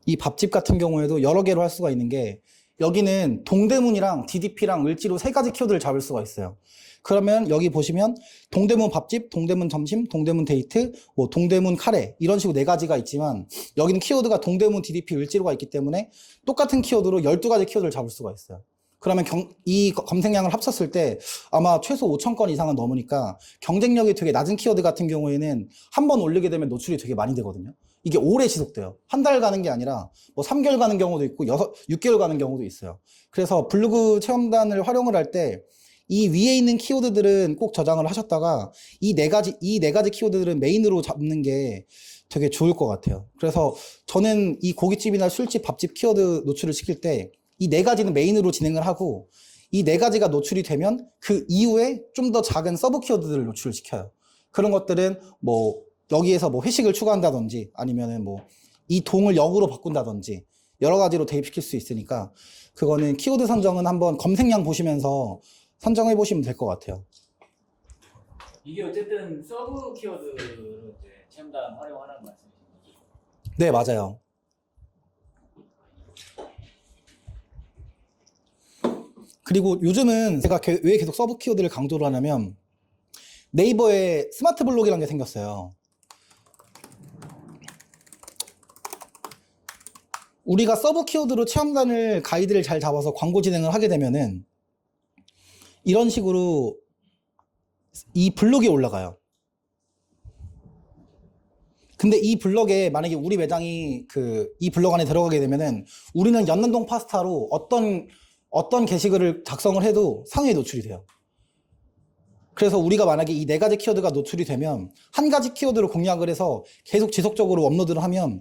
[SPEAKER 1] 이 밥집 같은 경우에도 여러 개로 할 수가 있는 게 여기는 동대문이랑 DDP랑 을지로 세 가지 키워드를 잡을 수가 있어요. 그러면 여기 보시면 동대문 밥집, 동대문 점심, 동대문 데이트, 뭐 동대문 카레 이런 식으로 네 가지가 있지만 여기는 키워드가 동대문, DDP, 을지로가 있기 때문에 똑같은 키워드로 12가지 키워드를 잡을 수가 있어요. 그러면 이 검색량을 합쳤을 때 아마 최소 5천 건 이상은 넘으니까 경쟁력이 되게 낮은 키워드 같은 경우에는 한 번 올리게 되면 노출이 되게 많이 되거든요. 이게 오래 지속돼요. 한 달 가는 게 아니라 뭐 3개월 가는 경우도 있고 6개월 가는 경우도 있어요. 그래서 블로그 체험단을 활용을 할 때 이 위에 있는 키워드들은 꼭 저장을 하셨다가 이 네 가지 키워드들은 메인으로 잡는 게 되게 좋을 것 같아요. 그래서 저는 이 고깃집이나 술집, 밥집 키워드 노출을 시킬 때 이 네 가지는 메인으로 진행을 하고 이 네 가지가 노출이 되면 그 이후에 좀 더 작은 서브 키워드들을 노출을 시켜요. 그런 것들은 뭐 여기에서 뭐 회식을 추가한다든지 아니면은 뭐 이 동을 역으로 바꾼다든지 여러 가지로 대입시킬 수 있으니까 그거는 키워드 선정은 한번 검색량 보시면서 선정해 보시면 될 것 같아요.
[SPEAKER 2] 이게 어쨌든 서브 키워드로 이제 체험단 활용하는 말씀이신가요?
[SPEAKER 1] 네, 맞아요. 그리고 요즘은 제가 왜 계속 서브 키워드를 강조를 하냐면 네이버에 스마트 블록이라는 게 생겼어요. 우리가 서브 키워드로 체험단을 가이드를 잘 잡아서 광고 진행을 하게 되면은 이런 식으로 이 블록에 올라가요. 근데 이 블럭에 만약에 우리 매장이 이 블럭 안에 들어가게 되면은 우리는 연남동 파스타로 어떤 게시글을 작성을 해도 상위에 노출이 돼요. 그래서 우리가 만약에 이 네 가지 키워드가 노출이 되면 한 가지 키워드로 공략을 해서 계속 지속적으로 업로드를 하면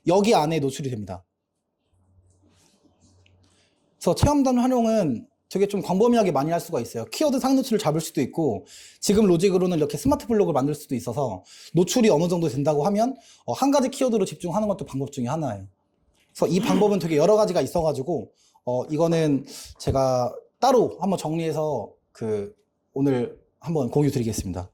[SPEAKER 1] 여기 안에 노출이 됩니다. 그래서 체험단 활용은 되게 좀 광범위하게 많이 할 수가 있어요. 키워드 상위 노출을 잡을 수도 있고 지금 로직으로는 이렇게 스마트 블록을 만들 수도 있어서 노출이 어느 정도 된다고 하면 한 가지 키워드로 집중하는 것도 방법 중에 하나예요. 그래서 이 방법은 되게 여러 가지가 있어가지고 이거는 제가 따로 한번 정리해서 오늘 한번 공유 드리겠습니다.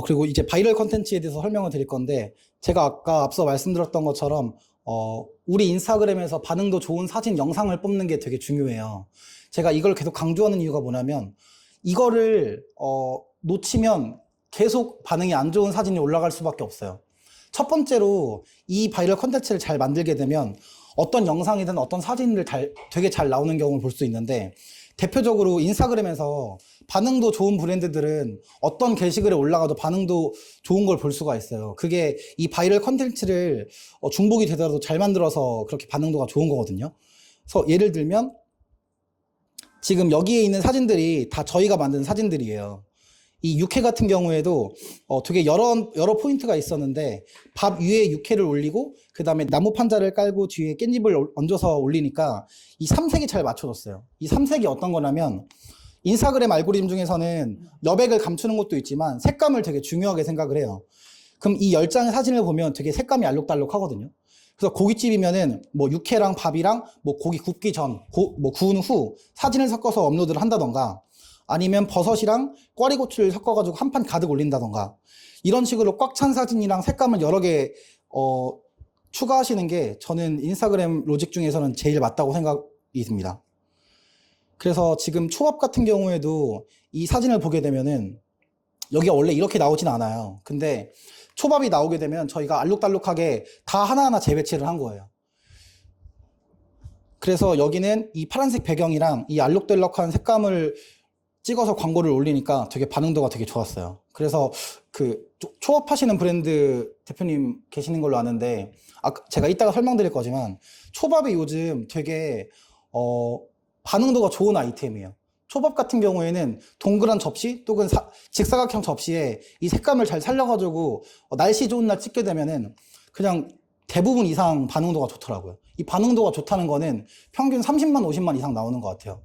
[SPEAKER 1] 그리고 이제 바이럴 컨텐츠에 대해서 설명을 드릴 건데, 제가 아까 앞서 말씀드렸던 것처럼, 우리 인스타그램에서 반응도 좋은 사진, 영상을 뽑는 게 되게 중요해요. 제가 이걸 계속 강조하는 이유가 뭐냐면, 이거를, 놓치면 계속 반응이 안 좋은 사진이 올라갈 수밖에 없어요. 첫 번째로, 이 바이럴 컨텐츠를 잘 만들게 되면, 어떤 영상이든 어떤 사진을 되게 잘 나오는 경우를 볼 수 있는데, 대표적으로 인스타그램에서 반응도 좋은 브랜드들은 어떤 게시글에 올라가도 반응도 좋은 걸 볼 수가 있어요. 그게 이 바이럴 컨텐츠를 중복이 되더라도 잘 만들어서 그렇게 반응도가 좋은 거거든요. 그래서 예를 들면 지금 여기에 있는 사진들이 다 저희가 만든 사진들이에요. 이 육회 같은 경우에도 되게 여러 포인트가 있었는데 밥 위에 육회를 올리고 그 다음에 나무 판자를 깔고 뒤에 깻잎을 얹어서 올리니까 이 삼색이 잘 맞춰졌어요. 이 삼색이 어떤 거냐면 인스타그램 알고리즘 중에서는 여백을 감추는 것도 있지만 색감을 되게 중요하게 생각을 해요. 그럼 이 10장의 사진을 보면 되게 색감이 알록달록 하거든요. 그래서 고깃집이면은 뭐 육회랑 밥이랑 뭐 고기 굽기 전, 뭐 구운 후 사진을 섞어서 업로드를 한다던가 아니면 버섯이랑 꽈리고추를 섞어가지고 한 판 가득 올린다던가 이런 식으로 꽉 찬 사진이랑 색감을 여러 개 추가하시는 게 저는 인스타그램 로직 중에서는 제일 맞다고 생각이 듭니다. 그래서 지금 초밥 같은 경우에도 이 사진을 보게 되면은 여기가 원래 이렇게 나오진 않아요. 근데 초밥이 나오게 되면 저희가 알록달록하게 다 하나하나 재배치를 한 거예요. 그래서 여기는 이 파란색 배경이랑 이 알록달록한 색감을 찍어서 광고를 올리니까 되게 반응도가 되게 좋았어요. 그래서 그 초밥 하시는 브랜드 대표님 계시는 걸로 아는데, 제가 이따가 설명드릴 거지만 초밥이 요즘 되게 반응도가 좋은 아이템이에요. 초밥 같은 경우에는 동그란 접시 또는 직사각형 접시에 이 색감을 잘 살려가지고 날씨 좋은 날 찍게 되면은 그냥 대부분 이상 반응도가 좋더라고요. 이 반응도가 좋다는 거는 평균 30만, 50만 이상 나오는 것 같아요.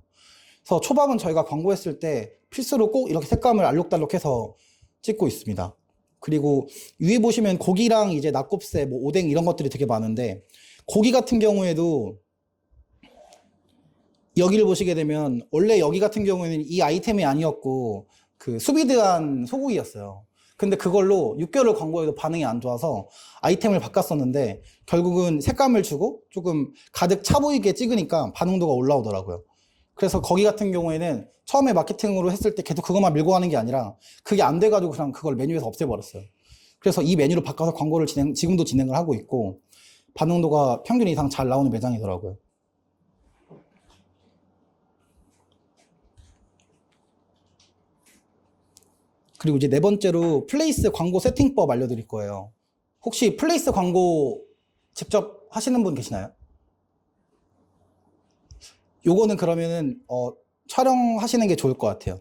[SPEAKER 1] 그래서 초밥은 저희가 광고했을 때 필수로 꼭 이렇게 색감을 알록달록해서 찍고 있습니다. 그리고 위에 보시면 고기랑 이제 낙곱새, 뭐 오뎅 이런 것들이 되게 많은데, 고기 같은 경우에도 여기를 보시게 되면 원래 여기 같은 경우에는 이 아이템이 아니었고 그 수비드한 소고기였어요. 근데 그걸로 6개월 광고에도 반응이 안 좋아서 아이템을 바꿨었는데 결국은 색감을 주고 조금 가득 차 보이게 찍으니까 반응도가 올라오더라고요. 그래서 거기 같은 경우에는 처음에 마케팅으로 했을 때 계속 그것만 밀고 가는 게 아니라 그게 안 돼가지고 그냥 그걸 메뉴에서 없애버렸어요. 그래서 이 메뉴로 바꿔서 광고를 지금도 진행을 하고 있고 반응도가 평균 이상 잘 나오는 매장이더라고요. 그리고 이제 네 번째로 플레이스 광고 세팅법 알려드릴 거예요. 혹시 플레이스 광고 직접 하시는 분 계시나요? 요거는 그러면은 촬영하시는 게 좋을 것 같아요.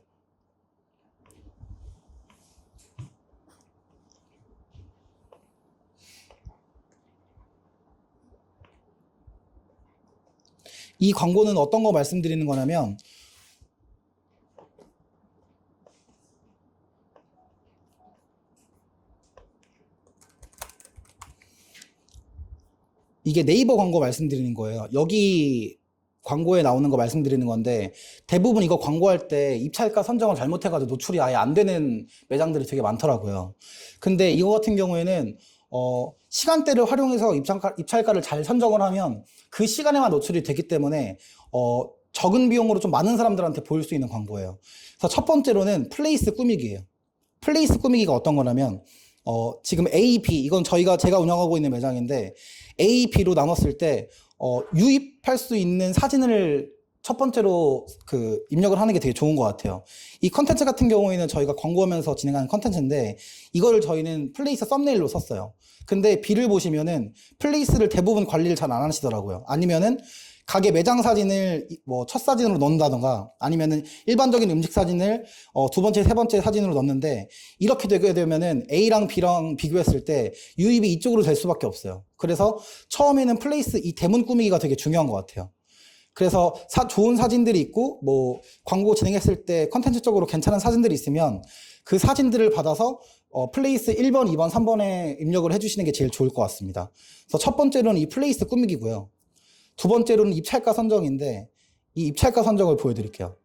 [SPEAKER 1] 이 광고는 어떤 거 말씀드리는 거냐면, 이게 네이버 광고 말씀드리는 거예요. 여기 광고에 나오는 거 말씀드리는 건데, 대부분 이거 광고할 때 입찰가 선정을 잘못해가지고 노출이 아예 안 되는 매장들이 되게 많더라고요. 근데 이거 같은 경우에는 시간대를 활용해서 입찰가를 잘 선정을 하면 그 시간에만 노출이 되기 때문에 적은 비용으로 좀 많은 사람들한테 보일 수 있는 광고예요. 그래서 첫 번째로는 플레이스 꾸미기예요. 플레이스 꾸미기가 어떤 거냐면 지금 A, B, 이건 제가 운영하고 있는 매장인데 A, B로 나눴을 때 유입할 수 있는 사진을 첫 번째로 입력을 하는 게 되게 좋은 것 같아요. 이 컨텐츠 같은 경우에는 저희가 광고하면서 진행하는 컨텐츠인데 이거를 저희는 플레이스 썸네일로 썼어요. 근데 B를 보시면은 플레이스를 대부분 관리를 잘 안 하시더라고요. 아니면은 가게 매장 사진을 뭐 첫 사진으로 넣는다던가 아니면은 일반적인 음식 사진을 두 번째, 세 번째 사진으로 넣는데 이렇게 되게 되면은 A랑 B랑 비교했을 때 유입이 이쪽으로 될 수밖에 없어요. 그래서 처음에는 플레이스 이 대문 꾸미기가 되게 중요한 것 같아요. 그래서 좋은 사진들이 있고 뭐 광고 진행했을 때 컨텐츠적으로 괜찮은 사진들이 있으면 그 사진들을 받아서 플레이스 1번, 2번, 3번에 입력을 해주시는 게 제일 좋을 것 같습니다. 그래서 첫 번째로는 이 플레이스 꾸미기고요. 두 번째로는 입찰가 선정인데 이 입찰가 선정을 보여드릴게요.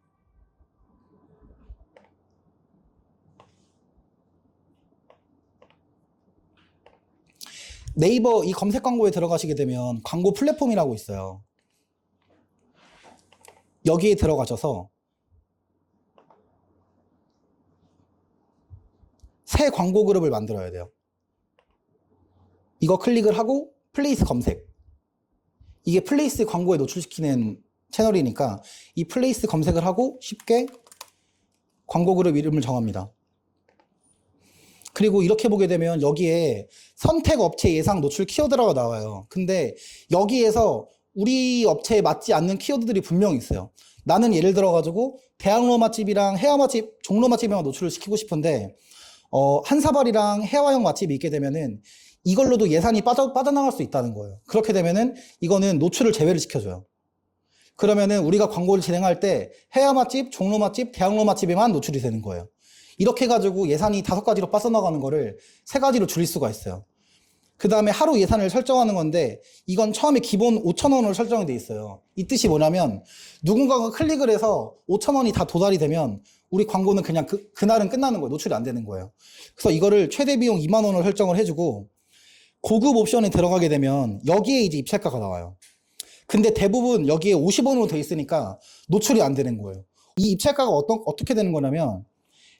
[SPEAKER 1] 네이버 이 검색 광고에 들어가시게 되면 광고 플랫폼이라고 있어요. 여기에 들어가셔서 새 광고 그룹을 만들어야 돼요. 이거 클릭을 하고 플레이스 검색. 이게 플레이스 광고에 노출시키는 채널이니까 이 플레이스 검색을 하고 쉽게 광고 그룹 이름을 정합니다. 그리고 이렇게 보게 되면 여기에 선택 업체 예상 노출 키워드라고 나와요. 근데 여기에서 우리 업체에 맞지 않는 키워드들이 분명히 있어요. 나는 예를 들어가지고 대학로 맛집이랑 해화 맛집, 종로 맛집에만 노출을 시키고 싶은데 한사발이랑 해화형 맛집이 있게 되면은 이걸로도 예산이 빠져나갈 수 있다는 거예요. 그렇게 되면은 이거는 노출을 제외를 시켜줘요. 그러면은 우리가 광고를 진행할 때 해화 맛집, 종로 맛집, 대학로 맛집에만 노출이 되는 거예요. 이렇게 해가지고 예산이 5가지로 빠져나가는 거를 3가지로 줄일 수가 있어요. 그 다음에 하루 예산을 설정하는 건데 이건 처음에 기본 5,000원으로 설정이 돼 있어요. 이 뜻이 뭐냐면 누군가가 클릭을 해서 5,000원이 다 도달이 되면 우리 광고는 그냥 그날은 끝나는 거예요. 노출이 안 되는 거예요. 그래서 이거를 최대 비용 2만 원을 설정을 해주고 고급 옵션에 들어가게 되면 여기에 이제 입찰가가 나와요. 근데 대부분 여기에 50원으로 돼 있으니까 노출이 안 되는 거예요. 이 입찰가가 어떻게 되는 거냐면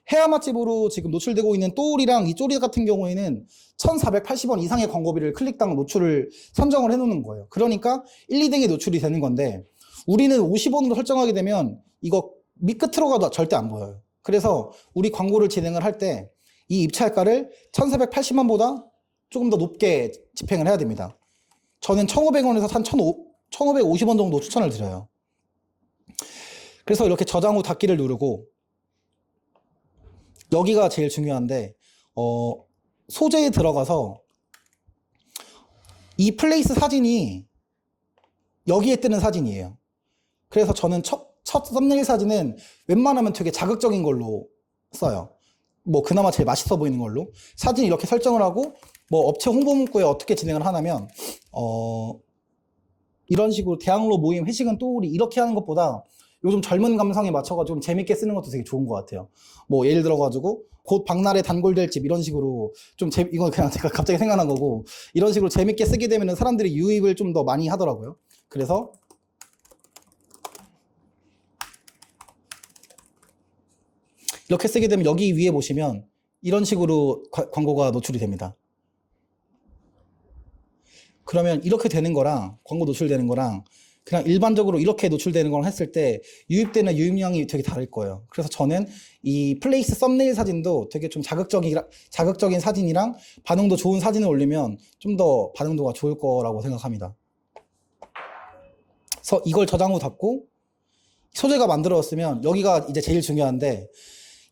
[SPEAKER 1] 해외 맛집으로 지금 노출되고 있는 또울이랑 이 쪼리 같은 경우에는 1,480원 이상의 광고비를 클릭당 노출을 선정을 해놓는 거예요. 그러니까 1, 2등에 노출이 되는 건데 우리는 50원으로 설정하게 되면 이거 밑끝으로 가도 절대 안 보여요. 그래서 우리 광고를 진행을 할 때 이 입찰가를 1,480원보다 조금 더 높게 집행을 해야 됩니다. 저는 1,500원에서 한 1,550원 정도 추천을 드려요. 그래서 이렇게 저장 후 닫기를 누르고 여기가 제일 중요한데 소재에 들어가서 이 플레이스 사진이 여기에 뜨는 사진이에요. 그래서 저는 첫 썸네일 사진은 웬만하면 되게 자극적인 걸로 써요. 뭐 그나마 제일 맛있어 보이는 걸로 사진 이렇게 설정을 하고 뭐 업체 홍보 문구에 어떻게 진행을 하냐면 이런 식으로 대학로 모임 회식은 또우리 이렇게 하는 것보다 요즘 젊은 감성에 맞춰가지고 좀 재밌게 쓰는 것도 되게 좋은 것 같아요. 뭐 예를 들어가지고 곧 박날의 단골될 집 이런 식으로 이건 그냥 제가 갑자기 생각난 거고 이런 식으로 재밌게 쓰게 되면 사람들이 유입을 좀 더 많이 하더라고요. 그래서 이렇게 쓰게 되면 여기 위에 보시면 이런 식으로 광고가 노출이 됩니다. 그러면 이렇게 되는 거랑 광고 노출되는 거랑 그냥 일반적으로 이렇게 노출되는 거랑 했을 때 유입되는 유입량이 되게 다를 거예요. 그래서 저는 이 플레이스 썸네일 사진도 되게 좀 자극적인 사진이랑 반응도 좋은 사진을 올리면 좀 더 반응도가 좋을 거라고 생각합니다. 그래서 이걸 저장 후 닫고 소재가 만들어졌으면 여기가 이제 제일 중요한데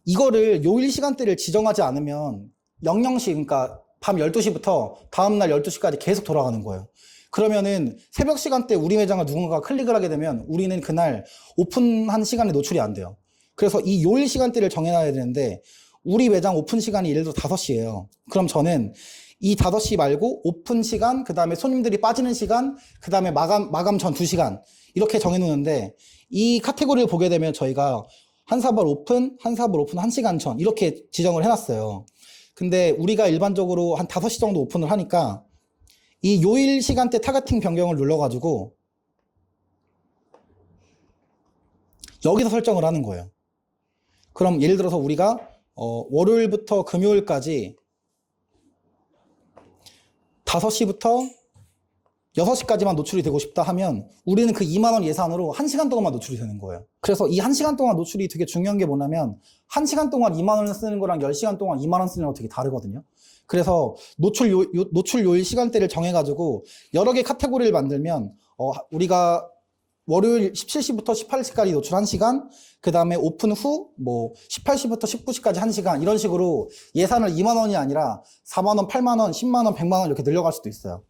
[SPEAKER 1] 이거를 요일 시간대를 지정하지 않으면 00시 그러니까 밤 12시부터 다음날 12시까지 계속 돌아가는 거예요. 그러면은 새벽 시간대 우리 매장을 누군가가 클릭을 하게 되면 우리는 그날 오픈한 시간에 노출이 안 돼요. 그래서 이 요일 시간대를 정해놔야 되는데 우리 매장 오픈 시간이 예를 들어 5시예요. 그럼 저는 이 5시 말고 오픈 시간, 그 다음에 손님들이 빠지는 시간, 그 다음에 마감 전 2시간 이렇게 정해놓는데 이 카테고리를 보게 되면 저희가 한사발 오픈 1시간 전 이렇게 지정을 해놨어요. 근데 우리가 일반적으로 한 5시 정도 오픈을 하니까 이 요일 시간대 타겟팅 변경을 눌러가지고 여기서 설정을 하는 거예요. 그럼 예를 들어서 우리가 월요일부터 금요일까지 5시부터 6시까지만 노출이 되고 싶다 하면 우리는 그 2만 원 예산으로 1시간 동안만 노출이 되는 거예요. 그래서 이 1시간 동안 노출이 되게 중요한 게 뭐냐면 1시간 동안 2만 원을 쓰는 거랑 10시간 동안 2만 원 쓰는 거 되게 다르거든요. 그래서 노출 요일 시간대를 정해가지고 여러 개 카테고리를 만들면 우리가 월요일 17시부터 18시까지 노출 1시간, 그 다음에 오픈 후 뭐 18시부터 19시까지 1시간 이런 식으로 예산을 2만 원이 아니라 4만 원, 8만 원, 10만 원, 100만 원 이렇게 늘려갈 수도 있어요.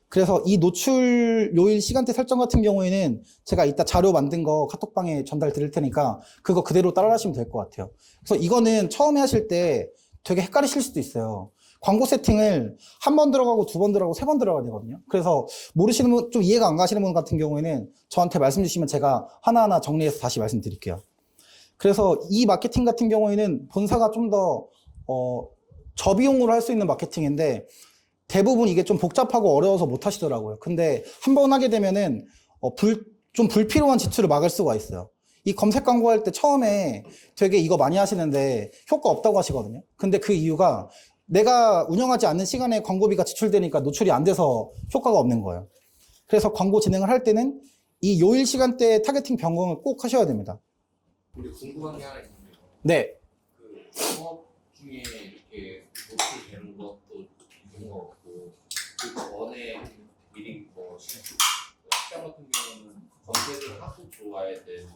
[SPEAKER 1] 그래서 이 노출 요일 시간대 설정 같은 경우에는 제가 이따 자료 만든 거 카톡방에 전달 드릴 테니까 그거 그대로 따라하시면 될 것 같아요. 그래서 이거는 처음에 하실 때 되게 헷갈리실 수도 있어요. 광고 세팅을 한 번 들어가고 2번 들어가고 3번 들어가야 되거든요. 그래서 모르시는 분, 좀 이해가 안 가시는 분 같은 경우에는 저한테 말씀 주시면 제가 하나하나 정리해서 다시 말씀드릴게요. 그래서 이 마케팅 같은 경우에는 본사가 좀 더 저비용으로 할 수 있는 마케팅인데 대부분 이게 좀 복잡하고 어려워서 못 하시더라고요. 근데 한 번 하게 되면은 좀 불필요한 지출을 막을 수가 있어요. 이 검색 광고 할 때 처음에 되게 이거 많이 하시는데 효과 없다고 하시거든요. 근데 그 이유가 내가 운영하지 않는 시간에 광고비가 지출되니까 노출이 안 돼서 효과가 없는 거예요. 그래서 광고 진행을 할 때는 이 요일 시간대 타겟팅 변경을 꼭 하셔야 됩니다.
[SPEAKER 3] 우리 궁금한 게 하나 있는데
[SPEAKER 1] 네.
[SPEAKER 3] 그 사업 중에 이렇게 노출되는 것도 있는 것 같고 그 전에 미리 뭐 시장 같은 경우는 검색을 하고 들어와야 되는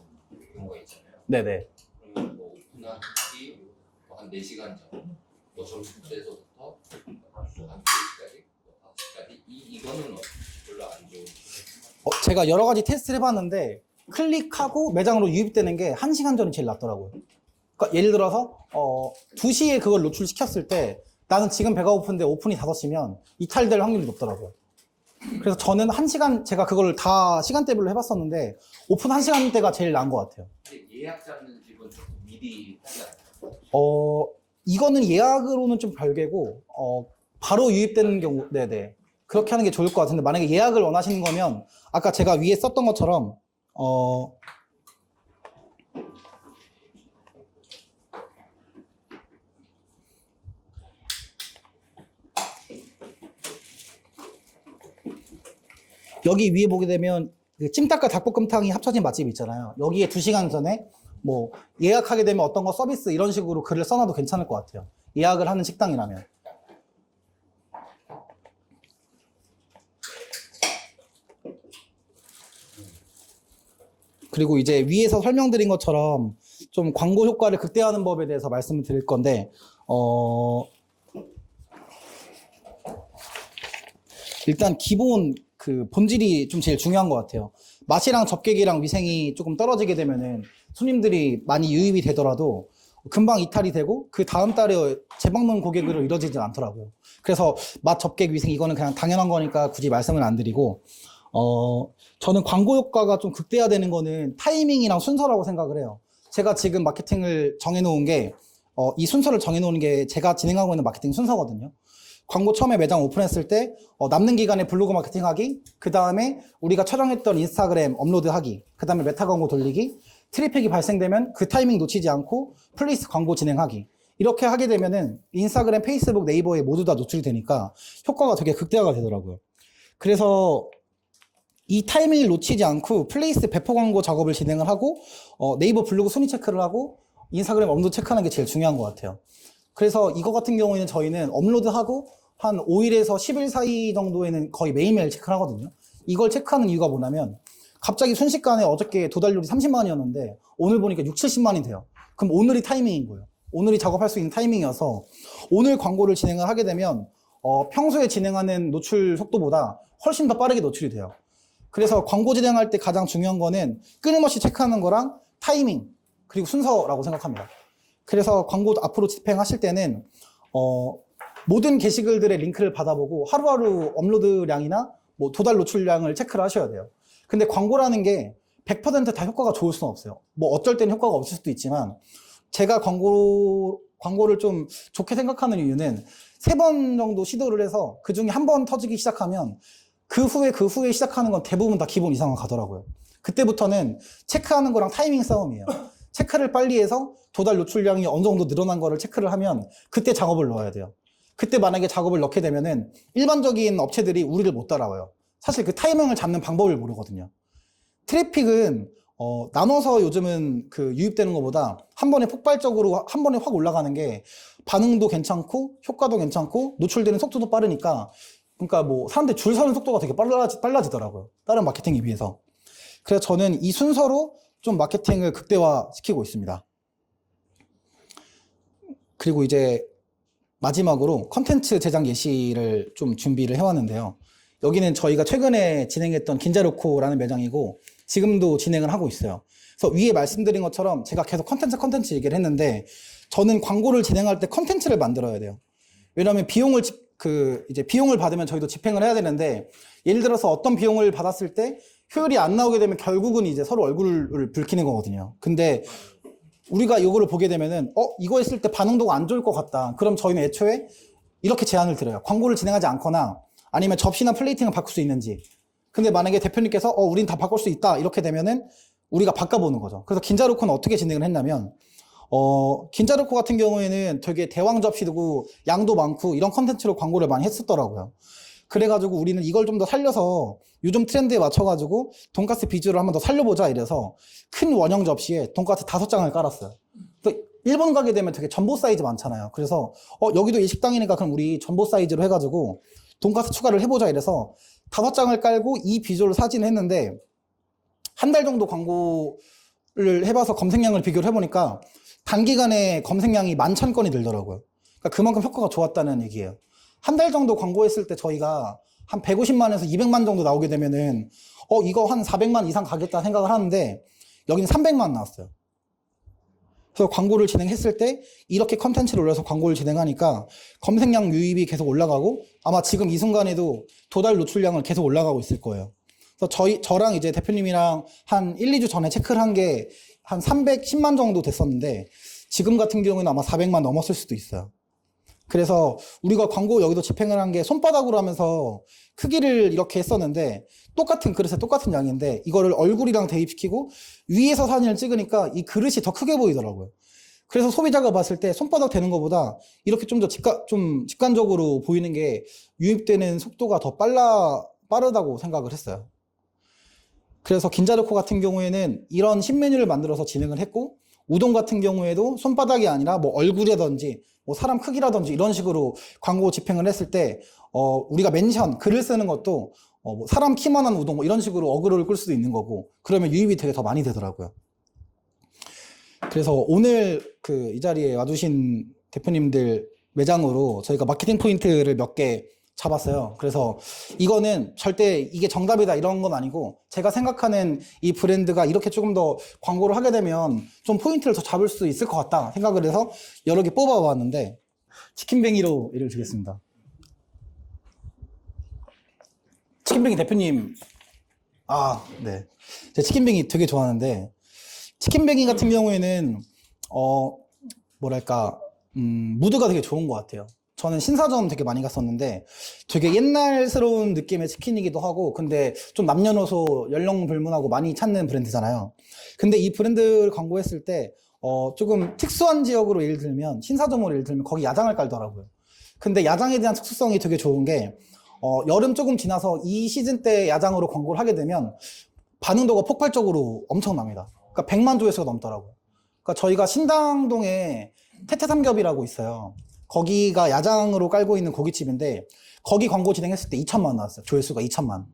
[SPEAKER 3] 경우가 있잖아요.
[SPEAKER 1] 네네.
[SPEAKER 3] 그러면 뭐 오픈하기 한 4시간 전, 뭐 점심때서부터 한 4시까지, 5시까지 이거는 별로 안 좋은.
[SPEAKER 1] 제가 여러 가지 테스트를 해봤는데 클릭하고 매장으로 유입되는 게 1시간 전이 제일 낫더라고요. 그러니까 예를 들어서 2시에 그걸 노출시켰을 때 나는 지금 배가 고픈데 오픈이 5시면 이탈될 확률이 높더라고요. 그래서 저는 1시간 제가 그걸 다 시간대별로 해봤었는데 오픈 1시간대가 제일 나은 것 같아요.
[SPEAKER 3] 예약 잡는 집은 조금 미리 하지 않아요?
[SPEAKER 1] 이거는 예약으로는 좀 별개고 바로 유입되는 경우 네네 그렇게 하는 게 좋을 것 같은데 만약에 예약을 원하시는 거면 아까 제가 위에 썼던 것처럼 여기 위에 보게 되면 그 찜닭과 닭볶음탕이 합쳐진 맛집 있잖아요. 여기에 2시간 전에 뭐 예약하게 되면 어떤 거 서비스 이런 식으로 글을 써놔도 괜찮을 것 같아요. 예약을 하는 식당이라면. 그리고 이제 위에서 설명드린 것처럼 좀 광고 효과를 극대화하는 법에 대해서 말씀을 드릴 건데, 일단 기본 그 본질이 좀 제일 중요한 것 같아요. 맛이랑 접객이랑 위생이 조금 떨어지게 되면은 손님들이 많이 유입이 되더라도 금방 이탈이 되고 그 다음 달에 재방문 고객으로 이루어지진 않더라고요. 그래서 맛, 접객, 위생 이거는 그냥 당연한 거니까 굳이 말씀을 안 드리고, 저는 광고 효과가 좀 극대화되는 거는 타이밍이랑 순서라고 생각을 해요. 제가 지금 마케팅을 정해놓은 게, 이 순서를 정해놓은 게 제가 진행하고 있는 마케팅 순서거든요. 광고 처음에 매장 오픈했을 때 남는 기간에 블로그 마케팅 하기, 그 다음에 우리가 촬영했던 인스타그램 업로드 하기, 그 다음에 메타 광고 돌리기, 트래픽이 발생되면 그 타이밍 놓치지 않고 플레이스 광고 진행하기. 이렇게 하게 되면은 인스타그램, 페이스북, 네이버에 모두 다 노출이 되니까 효과가 되게 극대화가 되더라고요. 그래서 이 타이밍을 놓치지 않고 플레이스 배포 광고 작업을 진행을 하고 네이버 블로그 순위 체크를 하고 인스타그램 업로드 체크하는 게 제일 중요한 것 같아요. 그래서 이거 같은 경우에는 저희는 업로드하고 한 5일에서 10일 사이 정도에는 거의 매일매일 체크를 하거든요. 이걸 체크하는 이유가 뭐냐면 갑자기 순식간에 어저께 도달률이 30만이었는데 오늘 보니까 6, 70만이 돼요. 그럼 오늘이 타이밍인 거예요. 오늘이 작업할 수 있는 타이밍이어서 오늘 광고를 진행을 하게 되면 평소에 진행하는 노출 속도보다 훨씬 더 빠르게 노출이 돼요. 그래서 광고 진행할 때 가장 중요한 거는 끊임없이 체크하는 거랑 타이밍 그리고 순서라고 생각합니다. 그래서 광고 앞으로 집행하실 때는 모든 게시글들의 링크를 받아보고 하루하루 업로드량이나 뭐 도달 노출량을 체크를 하셔야 돼요. 근데 광고라는 게 100% 다 효과가 좋을 수는 없어요. 뭐 어쩔 때는 효과가 없을 수도 있지만 제가 광고를 좀 좋게 생각하는 이유는 3번 정도 시도를 해서 그 중에 한 번 터지기 시작하면 그 후에 시작하는 건 대부분 다 기본 이상은 가더라고요. 그때부터는 체크하는 거랑 타이밍 싸움이에요. 체크를 빨리 해서 도달 노출량이 어느 정도 늘어난 거를 체크를 하면 그때 작업을 넣어야 돼요. 그때 만약에 작업을 넣게 되면은 일반적인 업체들이 우리를 못 따라와요. 사실 그 타이밍을 잡는 방법을 모르거든요. 트래픽은 나눠서 요즘은 그 유입되는 것보다 한 번에 폭발적으로 한 번에 확 올라가는 게 반응도 괜찮고 효과도 괜찮고 노출되는 속도도 빠르니까 그러니까 뭐 사람들이 줄 서는 속도가 되게 빨라지더라고요. 다른 마케팅에 비해서. 그래서 저는 이 순서로 좀 마케팅을 극대화시키고 있습니다. 그리고 이제 마지막으로 컨텐츠 제작 예시를 좀 준비를 해왔는데요. 여기는 저희가 최근에 진행했던 긴자루코라는 매장이고 지금도 진행을 하고 있어요. 그래서 위에 말씀드린 것처럼 제가 계속 컨텐츠 얘기를 했는데 저는 광고를 진행할 때 컨텐츠를 만들어야 돼요. 왜냐하면 이제 비용을 받으면 저희도 집행을 해야 되는데 예를 들어서 어떤 비용을 받았을 때 효율이 안 나오게 되면 결국은 이제 서로 얼굴을 붉히는 거거든요. 근데 우리가 이거를 보게 되면은 이거 했을 때 반응도가 안 좋을 것 같다. 그럼 저희는 애초에 이렇게 제안을 드려요. 광고를 진행하지 않거나 아니면 접시나 플레이팅을 바꿀 수 있는지. 근데 만약에 대표님께서 우린 다 바꿀 수 있다. 이렇게 되면은 우리가 바꿔보는 거죠. 그래서 긴자루코는 어떻게 진행을 했냐면 긴자루코 같은 경우에는 되게 대왕 접시고 양도 많고 이런 컨텐츠로 광고를 많이 했었더라고요. 그래가지고 우리는 이걸 좀 더 살려서 요즘 트렌드에 맞춰가지고 돈가스 비주얼을 한번 더 살려보자 이래서 큰 원형 접시에 돈가스 5장을 깔았어요. 일본 가게 되면 되게 전보 사이즈 많잖아요. 그래서 여기도 이 식당이니까 그럼 우리 전보 사이즈로 해가지고 돈가스 추가를 해보자 이래서 5장을 깔고 이 비주얼로 사진을 했는데 한 달 정도 광고를 해봐서 검색량을 비교를 해보니까 단기간에 검색량이 11,000건이 늘더라고요. 그러니까 그만큼 효과가 좋았다는 얘기예요. 한 달 정도 광고했을 때 저희가 한 150만에서 200만 정도 나오게 되면은 이거 한 400만 이상 가겠다 생각을 하는데 여기는 300만 나왔어요. 그래서 광고를 진행했을 때 이렇게 컨텐츠를 올려서 광고를 진행하니까 검색량 유입이 계속 올라가고 아마 지금 이 순간에도 도달 노출량을 계속 올라가고 있을 거예요. 그래서 저랑 이제 대표님이랑 한 1, 2주 전에 체크를 한 게 한 310만 정도 됐었는데 지금 같은 경우는 아마 400만 넘었을 수도 있어요. 그래서 우리가 광고 여기도 집행을 한 게 손바닥으로 하면서 크기를 이렇게 했었는데 똑같은 그릇에 똑같은 양인데 이거를 얼굴이랑 대입시키고 위에서 사진을 찍으니까 이 그릇이 더 크게 보이더라고요. 그래서 소비자가 봤을 때 손바닥 되는 것보다 이렇게 좀 더 직관적으로 보이는 게 유입되는 속도가 더 빠르다고 생각을 했어요. 그래서 긴자르코 같은 경우에는 이런 신메뉴를 만들어서 진행을 했고, 우동 같은 경우에도 손바닥이 아니라 뭐 얼굴이라든지 뭐 사람 크기라든지 이런 식으로 광고 집행을 했을 때 우리가 멘션 글을 쓰는 것도 뭐 사람 키만한 우동 뭐 이런 식으로 어그로를 끌 수도 있는 거고, 그러면 유입이 되게 더 많이 되더라고요. 그래서 오늘 그 이 자리에 와주신 대표님들 매장으로 저희가 마케팅 포인트를 몇 개 잡았어요. 그래서 이거는 절대 이게 정답이다 이런 건 아니고, 제가 생각하는 이 브랜드가 이렇게 조금 더 광고를 하게 되면 좀 포인트를 더 잡을 수 있을 것 같다 생각을 해서 여러 개 뽑아봤는데, 치킨뱅이로 예를 들겠습니다. 치킨뱅이 대표님, 네. 제가 치킨뱅이 되게 좋아하는데, 치킨뱅이 같은 경우에는 뭐랄까 무드가 되게 좋은 것 같아요. 저는 신사점 되게 많이 갔었는데 되게 옛날스러운 느낌의 치킨이기도 하고, 근데 좀 남녀노소 연령 불문하고 많이 찾는 브랜드잖아요. 근데 이 브랜드를 광고했을 때 조금 특수한 지역으로 예를 들면 신사점으로 예를 들면 거기 야장을 깔더라고요. 근데 야장에 대한 특수성이 되게 좋은 게 여름 조금 지나서 이 시즌 때 야장으로 광고를 하게 되면 반응도가 폭발적으로 엄청납니다. 그러니까 100만 조회수가 넘더라고요. 그러니까 저희가 신당동에 태태삼겹이라고 있어요. 거기가 야장으로 깔고 있는 고깃집인데 거기 광고 진행했을 때 2천만 나왔어요. 조회수가 2천만.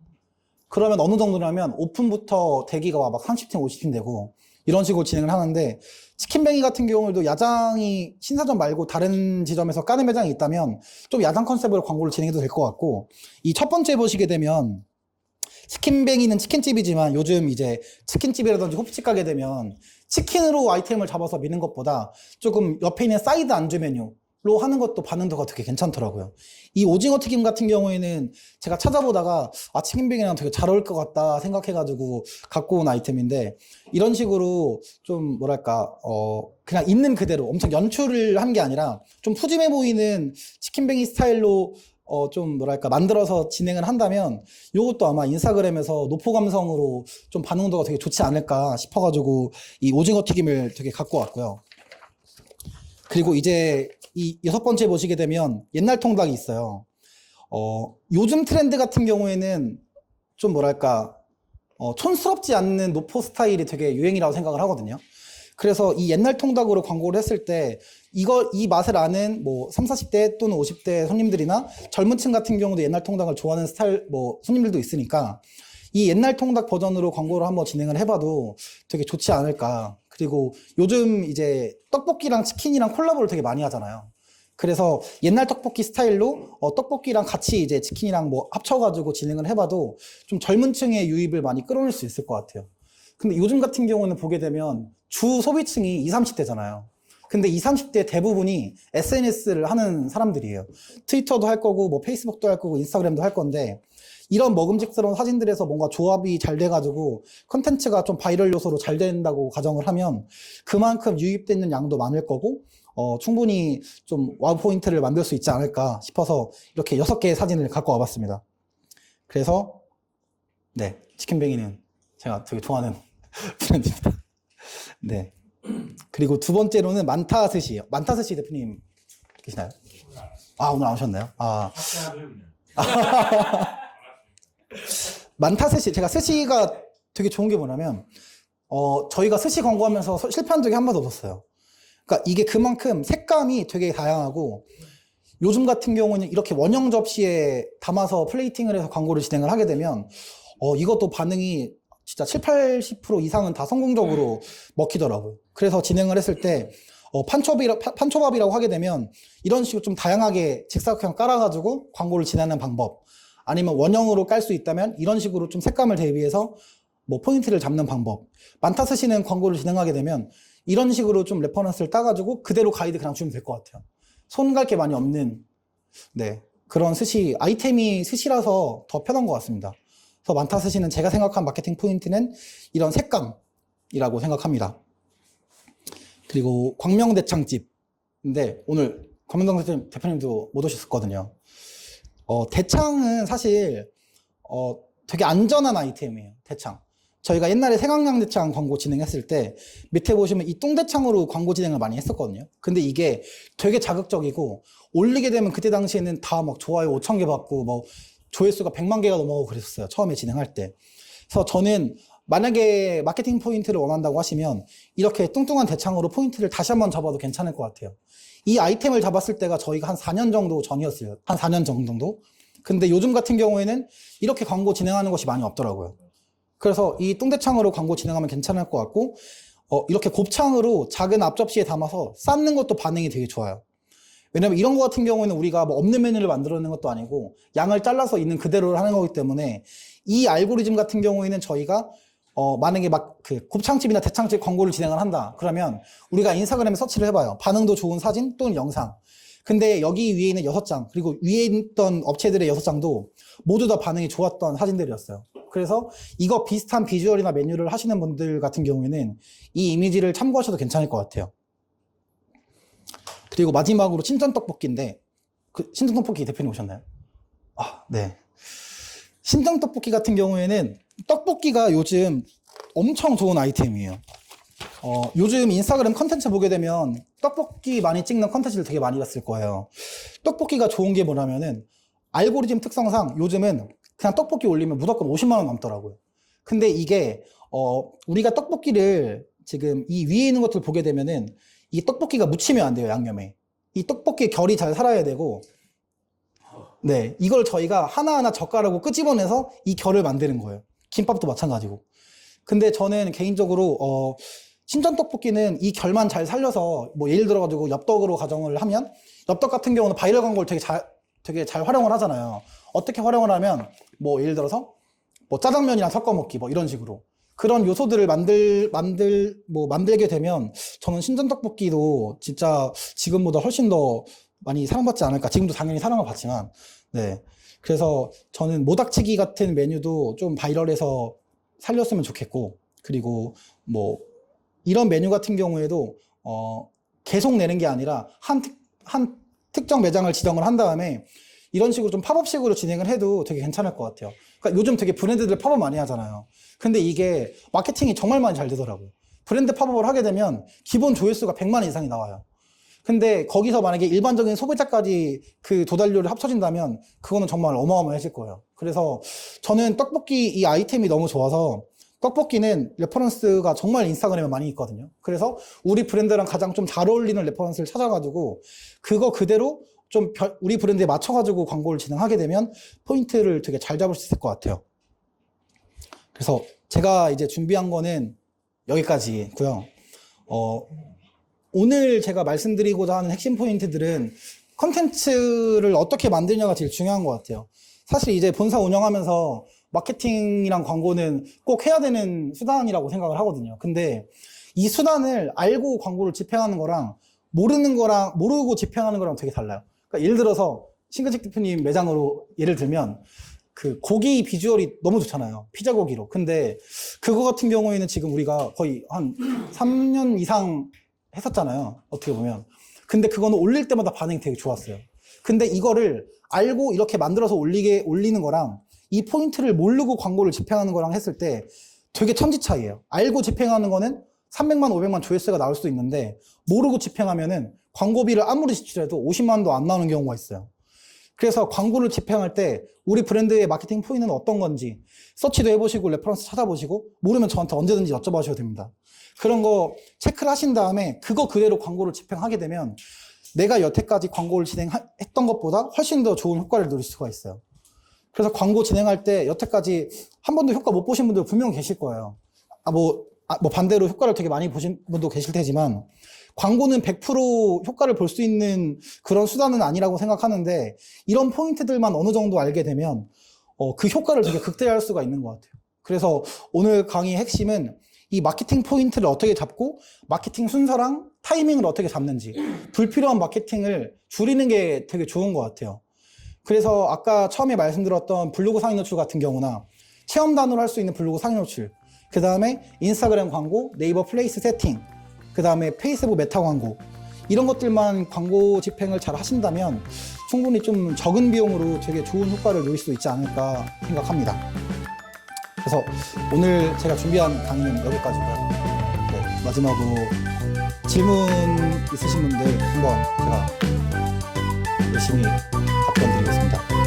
[SPEAKER 1] 그러면 어느 정도냐면 오픈부터 대기가 막 30팀, 50팀 되고 이런 식으로 진행을 하는데, 치킨뱅이 같은 경우에도 야장이 신사점 말고 다른 지점에서 까는 매장이 있다면 좀 야장 컨셉으로 광고를 진행해도 될 것 같고, 이 첫 번째 보시게 되면 치킨뱅이는 치킨집이지만 요즘 이제 치킨집이라든지 호프집 가게 되면 치킨으로 아이템을 잡아서 미는 것보다 조금 옆에 있는 사이드 안주 메뉴로 하는 것도 반응도가 되게 괜찮더라고요. 이 오징어 튀김 같은 경우에는 제가 찾아보다가 치킨뱅이랑 되게 잘 어울릴 것 같다 생각해가지고 갖고 온 아이템인데, 이런 식으로 좀 뭐랄까 그냥 있는 그대로 엄청 연출을 한 게 아니라 좀 푸짐해 보이는 치킨뱅이 스타일로 좀 뭐랄까 만들어서 진행을 한다면 이것도 아마 인스타그램에서 노포 감성으로 좀 반응도가 되게 좋지 않을까 싶어가지고 이 오징어 튀김을 되게 갖고 왔고요. 그리고 이제 이 6번째 보시게 되면 옛날 통닭이 있어요. 요즘 트렌드 같은 경우에는 좀 뭐랄까 촌스럽지 않는 노포 스타일이 되게 유행이라고 생각을 하거든요. 그래서 이 옛날 통닭으로 광고를 했을 때 이 맛을 아는 뭐 30, 40대 또는 50대 손님들이나 젊은 층 같은 경우도 옛날 통닭을 좋아하는 스타일 손님들도 있으니까 이 옛날 통닭 버전으로 광고를 한번 진행을 해봐도 되게 좋지 않을까. 그리고 요즘 이제 떡볶이랑 치킨이랑 콜라보를 되게 많이 하잖아요. 그래서 옛날 떡볶이 스타일로 떡볶이랑 같이 이제 치킨이랑 뭐 합쳐가지고 진행을 해봐도 좀 젊은 층의 유입을 많이 끌어낼 수 있을 것 같아요. 근데 요즘 같은 경우는 보게 되면 주 소비층이 20, 30대잖아요. 근데 20, 30대 대부분이 SNS를 하는 사람들이에요. 트위터도 할 거고 뭐 페이스북도 할 거고 인스타그램도 할 건데, 이런 먹음직스러운 사진들에서 뭔가 조합이 잘 돼가지고 컨텐츠가 좀 바이럴 요소로 잘 된다고 가정을 하면 그만큼 유입되는 양도 많을 거고 충분히 좀 와우 포인트를 만들 수 있지 않을까 싶어서 이렇게 6개의 사진을 갖고 와봤습니다. 그래서 네, 치킨뱅이는 제가 되게 좋아하는 브랜드입니다. 네. 그리고 두 번째로는 만타스시예요. 만타스시 대표님 계시나요? 오늘 안 오셨나요? 만타스시, 제가 스시가 되게 좋은 게 뭐냐면 저희가 스시 광고하면서 실패한 적이 한 번도 없었어요. 그러니까 이게 그만큼 색감이 되게 다양하고, 요즘 같은 경우는 이렇게 원형 접시에 담아서 플레이팅을 해서 광고를 진행을 하게 되면 이것도 반응이 진짜 7, 80% 이상은 다 성공적으로 먹히더라고요. 그래서 진행을 했을 때 판초밥이라고 하게 되면 이런 식으로 좀 다양하게 직사각형 깔아가지고 광고를 진행하는 방법, 아니면 원형으로 깔 수 있다면 이런 식으로 좀 색감을 대비해서 뭐 포인트를 잡는 방법. 만타스시는 광고를 진행하게 되면 이런 식으로 좀 레퍼런스를 따가지고 그대로 가이드 그냥 주면 될 것 같아요. 손 갈 게 많이 없는 그런 스시, 아이템이 스시라서 더 편한 것 같습니다. 그래서 만타스시는 제가 생각한 마케팅 포인트는 이런 색감이라고 생각합니다. 그리고 광명대창집인데 오늘 광명대창 대표님도 못 오셨거든요. 대창은 사실 되게 안전한 아이템이에요. 대창. 저희가 옛날에 생강양대창 광고 진행했을 때 밑에 보시면 이 똥대창으로 광고 진행을 많이 했었거든요. 근데 이게 되게 자극적이고 올리게 되면 그때 당시에는 다 막 좋아요 5,000개 받고 뭐 조회수가 100만 개가 넘어가고 그랬었어요. 처음에 진행할 때. 그래서 저는 만약에 마케팅 포인트를 원한다고 하시면 이렇게 뚱뚱한 대창으로 포인트를 다시 한번 잡아도 괜찮을 것 같아요. 이 아이템을 잡았을 때가 저희가 한 4년 정도 전이었어요. 한 4년 정도. 근데 요즘 같은 경우에는 이렇게 광고 진행하는 것이 많이 없더라고요. 그래서 이 뚱대창으로 광고 진행하면 괜찮을 것 같고, 이렇게 곱창으로 작은 앞접시에 담아서 삶는 것도 반응이 되게 좋아요. 왜냐면 이런 거 같은 경우에는 우리가 뭐 없는 메뉴를 만들어내는 것도 아니고 양을 잘라서 있는 그대로 하는 거기 때문에 이 알고리즘 같은 경우에는 저희가 만약에 막 그 곱창집이나 대창집 광고를 진행을 한다. 그러면 우리가 인스타그램에 서치를 해봐요. 반응도 좋은 사진 또는 영상. 근데 여기 위에 있는 6장, 그리고 위에 있던 업체들의 6장도 모두 다 반응이 좋았던 사진들이었어요. 그래서 이거 비슷한 비주얼이나 메뉴를 하시는 분들 같은 경우에는 이 이미지를 참고하셔도 괜찮을 것 같아요. 그리고 마지막으로 신전떡볶이인데, 신전떡볶이 대표님 오셨나요? 아, 네. 신전떡볶이 같은 경우에는 떡볶이가 요즘 엄청 좋은 아이템이에요. 요즘 인스타그램 컨텐츠 보게 되면 떡볶이 많이 찍는 컨텐츠를 되게 많이 봤을 거예요. 떡볶이가 좋은 게 뭐냐면은 알고리즘 특성상 요즘은 그냥 떡볶이 올리면 무조건 50만 원 넘더라고요. 근데 이게 우리가 떡볶이를 지금 이 위에 있는 것들을 보게 되면은 이 떡볶이가 묻히면 안 돼요, 양념에. 이 떡볶이의 결이 잘 살아야 되고, 네, 이걸 저희가 하나하나 젓가락으로 끄집어내서 이 결을 만드는 거예요. 김밥도 마찬가지고. 근데 저는 개인적으로 신전떡볶이는 이 결만 잘 살려서 뭐 예를 들어가지고 엽떡으로 가정을 하면 엽떡 같은 경우는 바이럴 광고를 되게 잘 활용을 하잖아요. 어떻게 활용을 하면 뭐 예를 들어서 뭐 짜장면이랑 섞어 먹기 뭐 이런 식으로 그런 요소들을 만들게 되면 저는 신전떡볶이도 진짜 지금보다 훨씬 더 많이 사랑받지 않을까. 지금도 당연히 사랑을 받지만, 네. 그래서 저는 모닥치기 같은 메뉴도 좀 바이럴해서 살렸으면 좋겠고, 그리고 뭐 이런 메뉴 같은 경우에도 계속 내는 게 아니라 한 특정 매장을 지정을 한 다음에 이런 식으로 좀 팝업식으로 진행을 해도 되게 괜찮을 것 같아요. 그러니까 요즘 되게 브랜드들 팝업 많이 하잖아요. 근데 이게 마케팅이 정말 많이 잘 되더라고요. 브랜드 팝업을 하게 되면 기본 조회수가 100만 이상이 나와요. 근데 거기서 만약에 일반적인 소비자까지 그 도달료를 합쳐진다면 그거는 정말 어마어마해질 거예요. 그래서 저는 떡볶이 이 아이템이 너무 좋아서 떡볶이는 레퍼런스가 정말 인스타그램에 많이 있거든요. 그래서 우리 브랜드랑 가장 좀 잘 어울리는 레퍼런스를 찾아가지고 그거 그대로 좀 우리 브랜드에 맞춰가지고 광고를 진행하게 되면 포인트를 되게 잘 잡을 수 있을 것 같아요. 그래서 제가 이제 준비한 거는 여기까지고요. 오늘 제가 말씀드리고자 하는 핵심 포인트들은 컨텐츠를 어떻게 만드냐가 제일 중요한 것 같아요. 사실 이제 본사 운영하면서 마케팅이랑 광고는 꼭 해야 되는 수단이라고 생각을 하거든요. 근데 이 수단을 알고 광고를 집행하는 거랑 모르고 집행하는 거랑 되게 달라요. 그러니까 예를 들어서 싱글식 대표님 매장으로 예를 들면 그 고기 비주얼이 너무 좋잖아요. 피자 고기로. 근데 그거 같은 경우에는 지금 우리가 거의 한 3년 이상 했었잖아요. 어떻게 보면. 근데 그거는 올릴 때마다 반응이 되게 좋았어요. 근데 이거를 알고 이렇게 만들어서 올리는 거랑 이 포인트를 모르고 광고를 집행하는 거랑 했을 때 되게 천지 차이예요. 알고 집행하는 거는 300만, 500만 조회수가 나올 수도 있는데 모르고 집행하면은 광고비를 아무리 지출해도 50만도 안 나오는 경우가 있어요. 그래서 광고를 집행할 때 우리 브랜드의 마케팅 포인트는 어떤 건지 서치도 해보시고 레퍼런스 찾아보시고 모르면 저한테 언제든지 여쭤봐주셔도 됩니다. 그런 거 체크를 하신 다음에 그거 그대로 광고를 집행하게 되면 내가 여태까지 광고를 진행했던 것보다 훨씬 더 좋은 효과를 누릴 수가 있어요. 그래서 광고 진행할 때 여태까지 한 번도 효과 못 보신 분들 분명 계실 거예요. 뭐 반대로 효과를 되게 많이 보신 분도 계실 테지만 광고는 100% 효과를 볼 수 있는 그런 수단은 아니라고 생각하는데 이런 포인트들만 어느 정도 알게 되면 그 효과를 되게 극대화할 수가 있는 것 같아요. 그래서 오늘 강의의 핵심은 이 마케팅 포인트를 어떻게 잡고 마케팅 순서랑 타이밍을 어떻게 잡는지 불필요한 마케팅을 줄이는 게 되게 좋은 것 같아요. 그래서 아까 처음에 말씀드렸던 블로그 상위 노출 같은 경우나 체험단으로 할 수 있는 블로그 상위 노출, 그 다음에 인스타그램 광고, 네이버 플레이스 세팅, 그 다음에 페이스북 메타 광고, 이런 것들만 광고 집행을 잘 하신다면 충분히 좀 적은 비용으로 되게 좋은 효과를 누릴 수 있지 않을까 생각합니다. 그래서 오늘 제가 준비한 강의는 여기까지고요. 네, 마지막으로 질문 있으신 분들 한번 제가 열심히 답변 드리겠습니다.